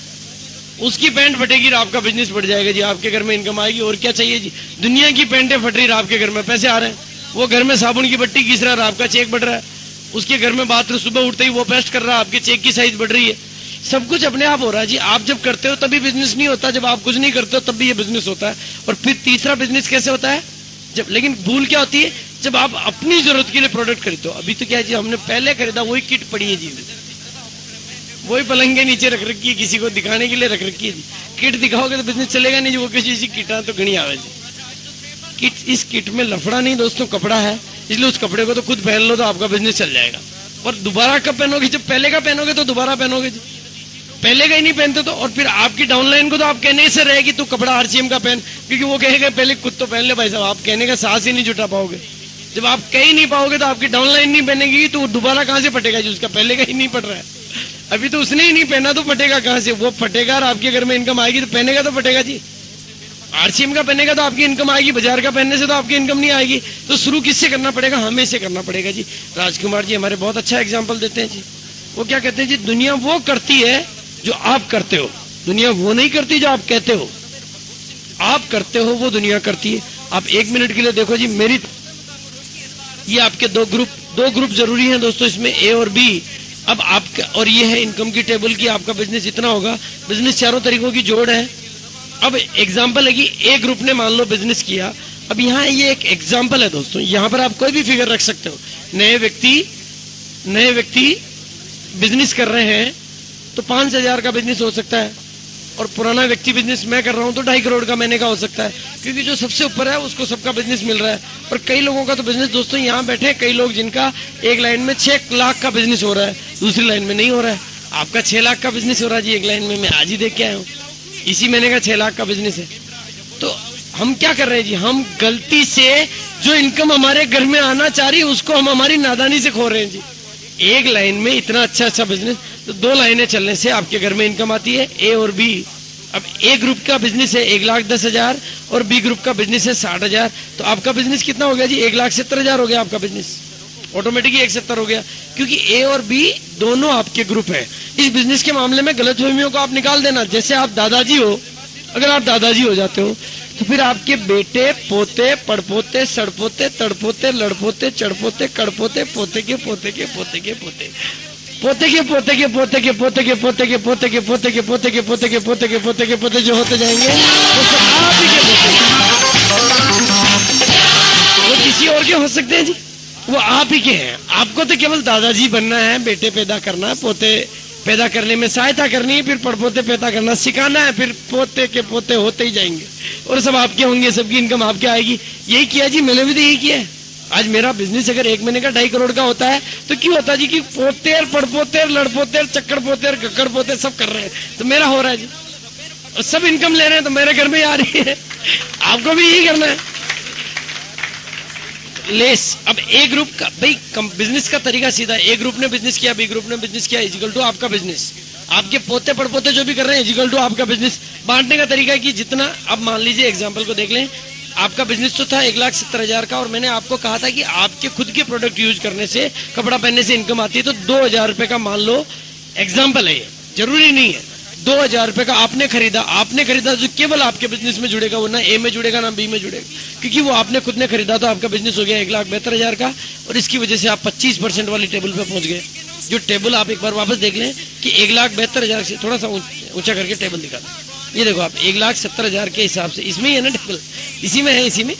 उसकी पैंट फटेगी तो आपका बिजनेस बढ़ जाएगा जी, आपके घर में इनकम आएगी। और क्या चाहिए जी? दुनिया की पैंटें फट रही, आपके घर में पैसे आ रहे हैं। वो घर में साबुन की पट्टी घिस रहा है, आपका चेक बढ़ रहा है। उसके घर में बाथरूम सुबह उठते ही वो पेस्ट कर रहा है, आपके चेक की साइज बढ़ रही है। सब कुछ अपने आप हो रहा है जी। आप जब करते हो तभी बिजनेस नहीं होता, जब आप कुछ नहीं करते हो तब भी ये बिजनेस होता है। और फिर तीसरा बिजनेस कैसे होता है? जब, लेकिन भूल क्या होती है? जब आप अपनी जरूरत के लिए प्रोडक्ट खरीदो। अभी तो क्या है जी, हमने पहले खरीदा वही किट पड़ी है जी, वही पलंग के नीचे रख रखी है, किसी को दिखाने के लिए रख रखी है जी। किट दिखाओगे तो बिजनेस चलेगा नहीं जी। वो किसी किटा तो घनी आवे जी। किट, इस किट में लफड़ा नहीं दोस्तों, कपड़ा है, इसलिए उस कपड़े को तो खुद पहन लो तो आपका बिजनेस चल जाएगा। और दोबारा कब पहनोगे? जब पहले का पहनोगे तो दोबारा पहनोगे जी। पहले का ही नहीं पहनते तो, और फिर आपकी डाउनलाइन को तो आप कहने से रहे कि तू कपड़ा आरसीएम का पहन, क्योंकि वो कहेगा पहले खुद तो पहन ले भाई साहब, आप कहने का साहस ही नहीं जुटा पाओगे। जब आप कह ही नहीं पाओगे तो आपकी डाउनलाइन नहीं पहनेगी तो दोबारा कहां से फटेगा जी, उसका पहले का ही नहीं पट रहा है, अभी तो उसने ही नहीं पहना तो फटेगा कहां से, वो फटेगा और आपके घर में इनकम आएगी तो पहनेगा तो फटेगा जी। आरसीएम का पहनेगा तो आपकी इनकम आएगी, बाजार का पहनने से तो आपकी इनकम नहीं आएगी। तो शुरू किससे करना पड़ेगा, हमें से करना पड़ेगा जी। राजकुमार जी हमारे बहुत अच्छा एग्जाम्पल देते हैं जी, वो क्या कहते हैं जी, दुनिया वो करती है जो आप करते हो, दुनिया वो नहीं करती जो आप कहते हो, आप करते हो वो दुनिया करती है। आप 1 मिनट के लिए देखो जी, मेरी ये आपके दो ग्रुप जरूरी हैं दोस्तों, इसमें ए और बी। अब आपका, और ये है इनकम की टेबल की, आपका बिजनेस इतना होगा, बिजनेस चारों तरीकों की जोड़ है। अब एग्जाम्पल है कि ए ग्रुप ने मान लो बिजनेस किया, अब यहाँ ये एक एग्जाम्पल है दोस्तों, यहाँ पर आप कोई भी फिगर रख सकते हो। नए व्यक्ति बिजनेस कर रहे हैं तो 5,000 का बिजनेस हो सकता है, और पुराना व्यक्ति बिजनेस मैं कर रहा हूं तो 2.5 करोड़ का महीने का हो सकता है, क्योंकि जो सबसे ऊपर है उसको सबका बिजनेस मिल रहा है। और कई लोगों का तो बिजनेस दोस्तों यहाँ बैठे हैं, कई लोग जिनका एक लाइन में 6 लाख का बिजनेस हो रहा है, दूसरी लाइन में नहीं हो रहा है। आपका 6 लाख का बिजनेस हो रहा है जी एक लाइन में, मैं आज ही देख के आया हूँ, इसी महीने का 6 लाख का बिजनेस है। तो हम क्या कर रहे हैं जी, हम गलती से जो इनकम हमारे घर में आना चाह रही है उसको हम हमारी नादानी से खो रहे हैं जी। एक लाइन में इतना अच्छा बिजनेस, तो 2 लाइनें चलने से आपके घर में इनकम आती है, ए और बी। अब ए ग्रुप का बिजनेस है 1,10,000 और बी ग्रुप का बिजनेस है 60,000, तो आपका बिजनेस कितना हो गया जी, 1,70,000 हो गया आपका बिजनेस, ऑटोमेटिकली 170 हो गया, क्योंकि ए और बी दोनों आपके ग्रुप है। इस बिजनेस के मामले में गलतफहमियों को आप निकाल देना। जैसे आप दादाजी हो, अगर आप दादाजी हो जाते हो तो फिर आपके बेटे, पोते, पड़पोते, सड़पोते, तड़पोते, लड़पोते, चढ़पोते, कड़पोते, पोते के पोते के पोते के पोते, पोते के पोते के पोते के पोते के पोते के पोते के पोते के पोते के पोते के पोते के पोते के पोते जो होते जाएंगे वो सब आप ही के पोते, वो किसी और के हो सकते हैं जी, वो आप ही के हैं। आपको तो केवल दादाजी बनना है, बेटे पैदा करना है, पोते पैदा करने में सहायता करनी है, फिर पड़पोते पैदा करना सिखाना है, फिर पोते के पोते होते ही जाएंगे और सब आपके होंगे, सबकी इनकम आपके आएगी। यही किया जी, मैंने भी तो यही किया है। आज मेरा बिजनेस अगर 1 महीने का 2.5 करोड़ का होता है तो क्यों होता जी कि पोतेर, पड़पोतेर, लड़पोतेर, चक्कर पोतेर, गक्कर पोतेर सब कर रहे हैं, तो मेरा हो रहा है जी, और सब इनकम ले रहे हैं तो मेरे घर में आ रही है, आपको भी यही करना है। लेस अब ए ग्रुप का भाई बिजनेस का तरीका सीधा, ए ग्रुप ने बिजनेस किया, बी ग्रुप ने बिजनेस किया, इजिकल टू आपका बिजनेस, आपके पोते पड़पोते जो भी कर रहे हैं इजिकल टू आपका बिजनेस। बांटने का तरीका है कि जितना, अब मान लीजिए एग्जांपल को देख लें, आपका बिजनेस तो था 1,70,000 का, और मैंने आपको कहा था कि आपके खुद के प्रोडक्ट यूज करने से, कपड़ा पहनने से इनकम आती है, तो 2,000 रुपए का मान लो एग्जाम्पल है, ये जरूरी नहीं है। 2,000 रुपए का आपने खरीदा जो केवल आपके बिजनेस में जुड़ेगा, वो ना ए में जुड़ेगा ना बी में जुड़ेगा, क्योंकि वो आपने खुद ने खरीदा, तो आपका बिजनेस हो गया 1,72,000 का, और इसकी वजह से आप 25% वाली टेबल पे पहुंच गए। जो टेबल आप एक बार वापस देख लें कि 1,72,000 से थोड़ा सा ऊंचा करके टेबल दिखा दें, ये देखो आप 1,70,000 के हिसाब से, इसमें ही है ना टेबल, इसी में है, इसी में।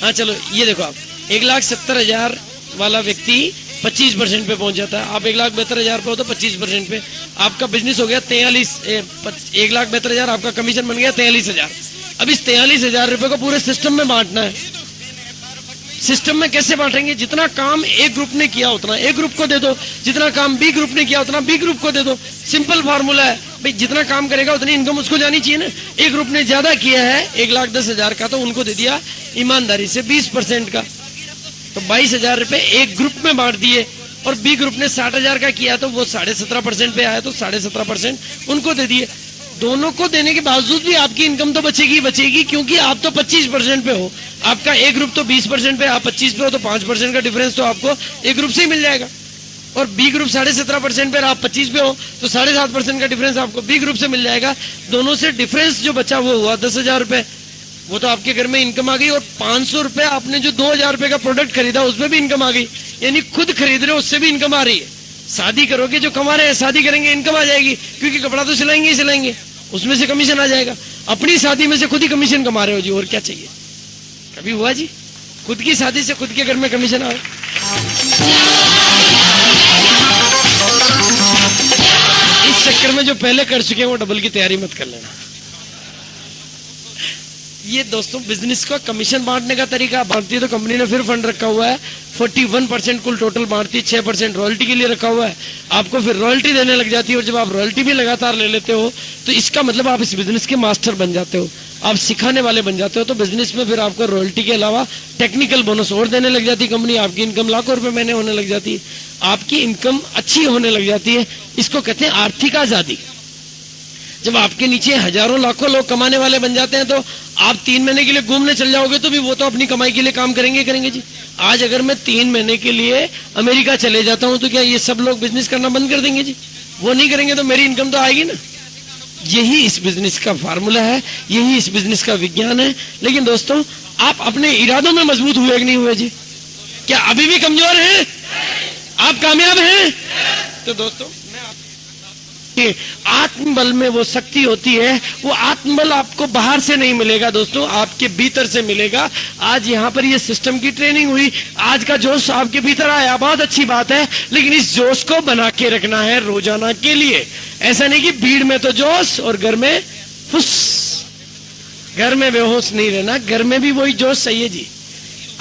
हाँ चलो ये देखो आप 1,70,000 वाला व्यक्ति 25% पे पहुंच जाता है, आप 1,72,000 पे हो तो 25% पे आपका बिजनेस हो गया 1,72,000, आपका कमीशन बन गया 43,000। अब इस 43,000 रुपए को पूरे सिस्टम में बांटना है। सिस्टम में कैसे बांटेंगे, जितना काम ए ग्रुप ने किया उतना ए ग्रुप को दे दो, जितना काम बी ग्रुप ने किया उतना बी ग्रुप को दे दो। सिंपल फार्मूला है भाई, जितना काम करेगा उतनी इनकम उसको जानी चाहिए ना। ए ग्रुप ने ज्यादा किया है 1,10,000 का, तो उनको दे दिया ईमानदारी से 20% का, तो 22,000 रुपए एक ग्रुप में बांट दिए। और बी ग्रुप ने 60,000 का किया तो वो 17.5% पे आया, तो 17.5% उनको दे दिए। दोनों को देने के बावजूद भी आपकी इनकम तो बचेगी, क्योंकि आप तो 25% पे हो, आपका ए ग्रुप तो 20% पे, आप 25 पे हो, तो 5% का डिफरेंस तो आपको ए ग्रुप से ही मिल जाएगा। और बी ग्रुप 17.5% पे, आप 25 पे हो, तो 7.5% का डिफरेंस आपको बी ग्रुप से मिल जाएगा। दोनों से डिफरेंस जो बचा वो हुआ 10,000 रुपए, वो तो आपके घर में इनकम आ गई। और 500 रुपए आपने जो 2,000 रुपए का प्रोडक्ट खरीदा उसमें भी इनकम आ गई, यानी खुद खरीद रहे हो उससे भी इनकम आ रही है। शादी करोगे, जो कमा रहे हैं शादी करेंगे, इनकम आ जाएगी, क्योंकि कपड़ा तो सिलाएंगे ही सिलाएंगे, उसमें से कमीशन आ जाएगा। अपनी शादी में से खुद ही कमीशन कमा रहे हो जी, और क्या चाहिए। कभी हुआ जी खुद की शादी से खुद के घर में कमीशन आए? इस चक्कर में जो पहले कर चुके हैं वो डबल की तैयारी मत कर लेना। ये दोस्तों बिजनेस का कमीशन बांटने का तरीका, बांटती है तो कंपनी ने फिर फंड रखा हुआ है, 41% कुल टोटल बांटती है, 6% रॉयल्टी के लिए रखा हुआ है, आपको फिर रॉयल्टी देने लग जाती है। और जब आप रॉयल्टी भी लगातार ले लेते हो तो इसका मतलब आप इस बिजनेस के मास्टर बन जाते हो, आप सिखाने वाले बन जाते हो। तो बिजनेस में फिर आपको रॉयल्टी के अलावा टेक्निकल बोनस और देने लग जाती है कंपनी, आपकी इनकम लाखों रुपए महीने होने लग जाती है, आपकी इनकम अच्छी होने लग जाती है। इसको कहते हैं आर्थिक आजादी। जब आपके नीचे हजारों लाखों लोग कमाने वाले बन जाते हैं तो आप 3 महीने के लिए घूमने चल जाओगे तो भी वो तो अपनी कमाई के लिए काम करेंगे जी। आज अगर मैं 3 महीने के लिए अमेरिका चले जाता हूं तो क्या ये सब लोग बिजनेस करना बंद कर देंगे जी? वो नहीं करेंगे तो मेरी इनकम तो आएगी ना। यही इस बिजनेस का फार्मूला है, यही इस बिजनेस का विज्ञान है। लेकिन दोस्तों, आप अपने इरादों में मजबूत हुए कि नहीं हुए जी? क्या अभी भी कमजोर हैं? आप कामयाब हैं? तो दोस्तों, आत्मबल में वो शक्ति होती है, वो आत्मबल आपको बाहर से नहीं मिलेगा दोस्तों, आपके भीतर से मिलेगा। आज यहाँ पर ये सिस्टम की ट्रेनिंग हुई, आज का जोश आपके भीतर आया, बहुत अच्छी बात है। लेकिन इस जोश को बना के रखना है रोजाना के लिए। ऐसा नहीं कि भीड़ में तो जोश और घर में फुस, घर में बेहोश नहीं रहना, घर में भी वही जोश सही है जी।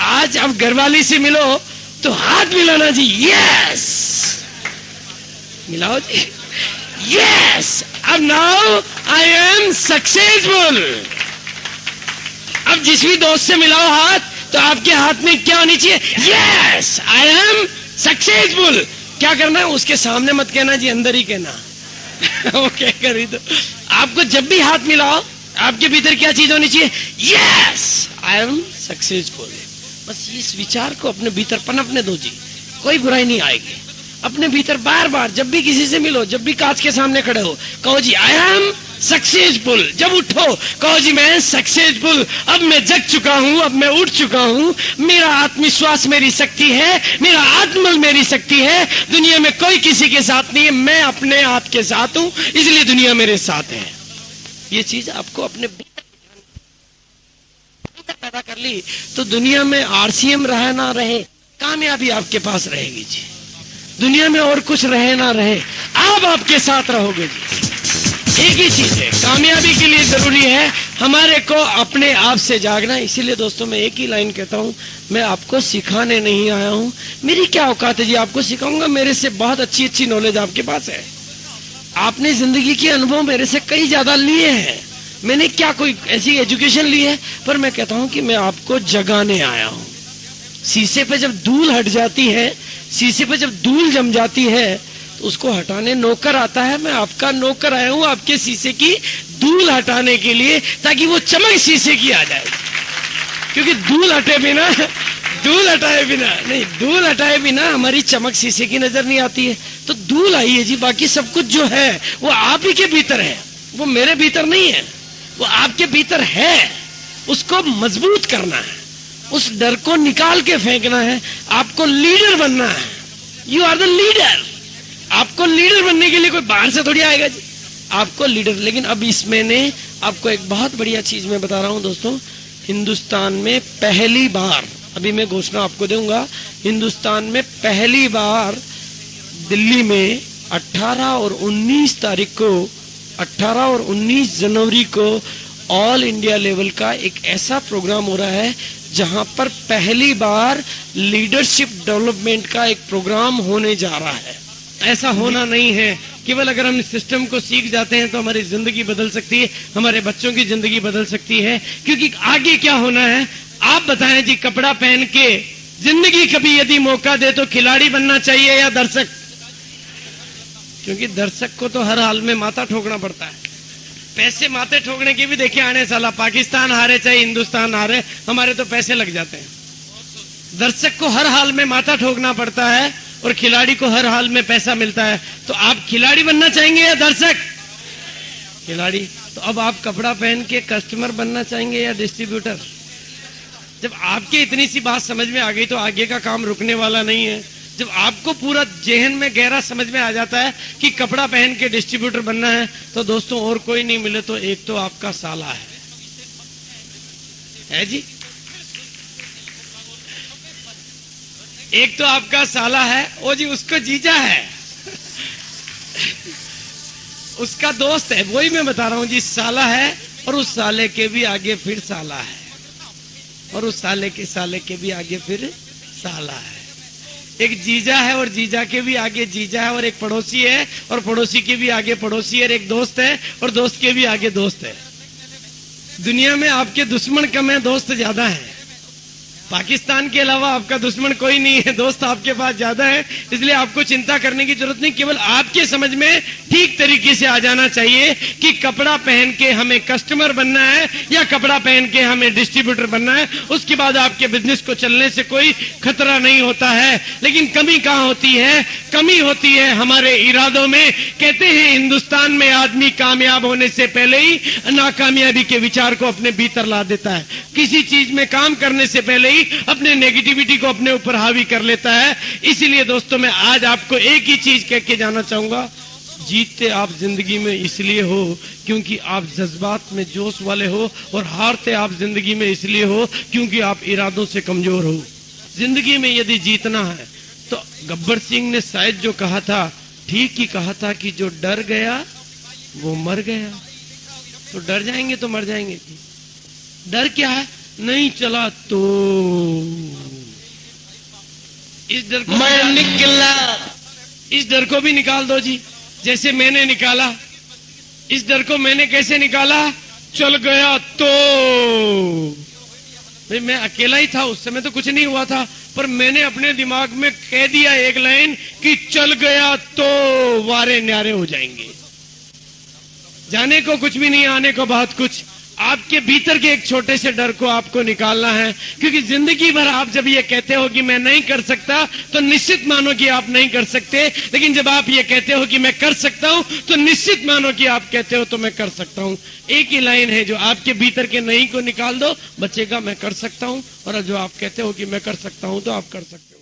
आज अब घरवाली से मिलो तो हाथ मिलाना जी, यस मिलाओ जी, Yes, अब now I am successful। अब जिस भी दोस्त से मिलाओ हाथ तो आपके हाथ में क्या होनी चाहिए? Yes, I am successful। क्या करना है? उसके सामने मत कहना जी, अंदर ही कहना। वो क्या करी तो आपको जब भी हाथ मिलाओ आपके भीतर क्या चीज होनी चाहिए? Yes, I am successful। बस इस विचार को अपने भीतर पनपने दो जी, कोई बुराई नहीं आएगी। अपने भीतर बार बार जब भी किसी से मिलो, जब भी कांच के सामने खड़े हो, कहो जी आई एम सक्सेसफुल। जब उठो कहो जी मैं सक्सेसफुल, अब मैं जग चुका हूं, अब मैं उठ चुका हूं, मेरा आत्मविश्वास मेरी शक्ति है, मेरा आत्मबल मेरी शक्ति है। दुनिया में कोई किसी के साथ नहीं है, मैं अपने आप के साथ हूं, इसलिए दुनिया मेरे साथ है। ये चीज आपको अपने पैदा कर ली तो दुनिया में आरसीएम रहे ना रहे, कामयाबी आपके पास रहेगी जी। दुनिया में और कुछ रहे ना रहे, आप आपके साथ रहोगे जी। एक ही चीज है, कामयाबी के लिए जरूरी है हमारे को अपने आप से जागना। इसीलिए दोस्तों मैं एक ही लाइन कहता हूं, मैं आपको सिखाने नहीं आया हूं। मेरी क्या औकात है जी आपको सिखाऊंगा? मेरे से बहुत अच्छी अच्छी नॉलेज आपके पास है, आपने जिंदगी के अनुभव मेरे से कई ज्यादा लिए हैं। मैंने क्या कोई ऐसी एजुकेशन ली है? पर मैं कहता हूं कि मैं आपको जगाने आया हूं। शीशे पे जब धूल हट जाती है, शीशे पे जब धूल जम जाती है तो उसको हटाने नौकर आता है। मैं आपका नौकर आया हूं आपके शीशे की धूल हटाने के लिए, ताकि वो चमक शीशे की आ जाए। क्योंकि धूल हटाए बिना हमारी चमक शीशे की नजर नहीं आती है। तो धूल आई है जी, बाकी सब कुछ जो है वो आप ही के भीतर है, वो मेरे भीतर नहीं है, वो आपके भीतर है। उसको मजबूत करना है, उस डर को निकाल के फेंकना है, आपको लीडर बनना है। You are the leader. आपको लीडर बनने के लिए कोई बाहर से थोड़ी आएगा जी, आपको लीडर। लेकिन अब इसमें ने आपको एक बहुत बढ़िया चीज मैं बता रहा हूं दोस्तों, हिंदुस्तान में पहली बार, अभी मैं घोषणा आपको दूंगा, हिंदुस्तान में पहली बार दिल्ली में 18 और 19 तारीख को, 18 और 19 जनवरी को ऑल इंडिया लेवल का एक ऐसा प्रोग्राम हो रहा है जहां पर पहली बार लीडरशिप डेवलपमेंट का एक प्रोग्राम होने जा रहा है। ऐसा होना नहीं है केवल अगर हम इस सिस्टम को सीख जाते हैं तो हमारी जिंदगी बदल सकती है, हमारे बच्चों की जिंदगी बदल सकती है। क्योंकि आगे क्या होना है आप बताएं जी। कपड़ा पहन के जिंदगी कभी यदि मौका दे तो खिलाड़ी बनना चाहिए या दर्शक? क्योंकि दर्शक को तो हर हाल में माथा ठोकना पड़ता है। पैसे माथे ठोकने की भी देखिए आने साला, पाकिस्तान हारे चाहे हिंदुस्तान हारे, हमारे तो पैसे लग जाते हैं। दर्शक को हर हाल में माथा ठोकना पड़ता है और खिलाड़ी को हर हाल में पैसा मिलता है। तो आप खिलाड़ी बनना चाहेंगे या दर्शक? खिलाड़ी। तो अब आप कपड़ा पहन के कस्टमर बनना चाहेंगे या डिस्ट्रीब्यूटर? जब आपके इतनी सी बात समझ में आ गई तो आगे का काम रुकने वाला नहीं है। जब आपको पूरा जेहन में गहरा समझ में आ जाता है कि कपड़ा पहन के डिस्ट्रीब्यूटर बनना है, तो दोस्तों और कोई नहीं मिले तो एक तो आपका साला है जी, एक तो आपका साला है, ओ जी उसको जीजा है, उसका दोस्त है, वही मैं बता रहा हूं जी, साला है। और उस साले के भी आगे फिर साला है, और उस साले के भी आगे फिर साला है। एक जीजा है और जीजा के भी आगे जीजा है, और एक पड़ोसी है और पड़ोसी के भी आगे पड़ोसी है, और एक दोस्त है और दोस्त के भी आगे दोस्त है। दुनिया में आपके दुश्मन कम है, दोस्त ज्यादा है। पाकिस्तान के अलावा आपका दुश्मन कोई नहीं है, दोस्त आपके पास ज्यादा है। इसलिए आपको चिंता करने की जरूरत नहीं, केवल आपके समझ में ठीक तरीके से आ जाना चाहिए कि कपड़ा पहन के हमें कस्टमर बनना है या कपड़ा पहन के हमें डिस्ट्रीब्यूटर बनना है। उसके बाद आपके बिजनेस को चलने से कोई खतरा नहीं होता है। लेकिन कमी कहां होती है? कमी होती है हमारे इरादों में। कहते हैं हिंदुस्तान में आदमी कामयाब होने से पहले ही नाकामयाबी के विचार को अपने भीतर ला देता है। किसी चीज में काम करने से पहले ही अपने नेगेटिविटी को अपने ऊपर हावी कर लेता है। इसीलिए दोस्तों मैं आज आपको एक ही चीज कह के जाना चाहूंगा, जीतते आप जिंदगी में इसलिए हो क्योंकि आप जज्बात में जोश वाले हो, और हारते आप जिंदगी में इसलिए हो क्योंकि आप इरादों से कमजोर हो। जिंदगी में यदि जीतना है तो गब्बर सिंह ने शायद जो कहा था ठीक ही कहा था कि जो डर गया वो मर गया। तो डर जाएंगे तो मर जाएंगे। डर क्या है? नहीं चला तो इस डर को मैं निकला, इस डर को भी निकाल दो जी, जैसे मैंने निकाला। इस डर को मैंने कैसे निकाला? चल गया तो भाई मैं अकेला ही था उस समय, तो कुछ नहीं हुआ था, पर मैंने अपने दिमाग में कह दिया एक लाइन कि चल गया तो वारे न्यारे हो जाएंगे। जाने को कुछ भी नहीं, आने को बहुत कुछ। आपके भीतर के एक छोटे से डर को आपको निकालना है, क्योंकि जिंदगी भर आप जब ये कहते हो कि मैं नहीं कर सकता तो निश्चित मानो कि आप नहीं कर सकते। लेकिन जब आप ये कहते हो कि मैं कर सकता हूं तो निश्चित मानो कि आप कहते हो तो मैं कर सकता हूं। एक ही लाइन है, जो आपके भीतर के नहीं को निकाल दो, बचेगा मैं कर सकता हूं, और जो आप कहते हो कि मैं कर सकता हूं तो आप कर सकते हो।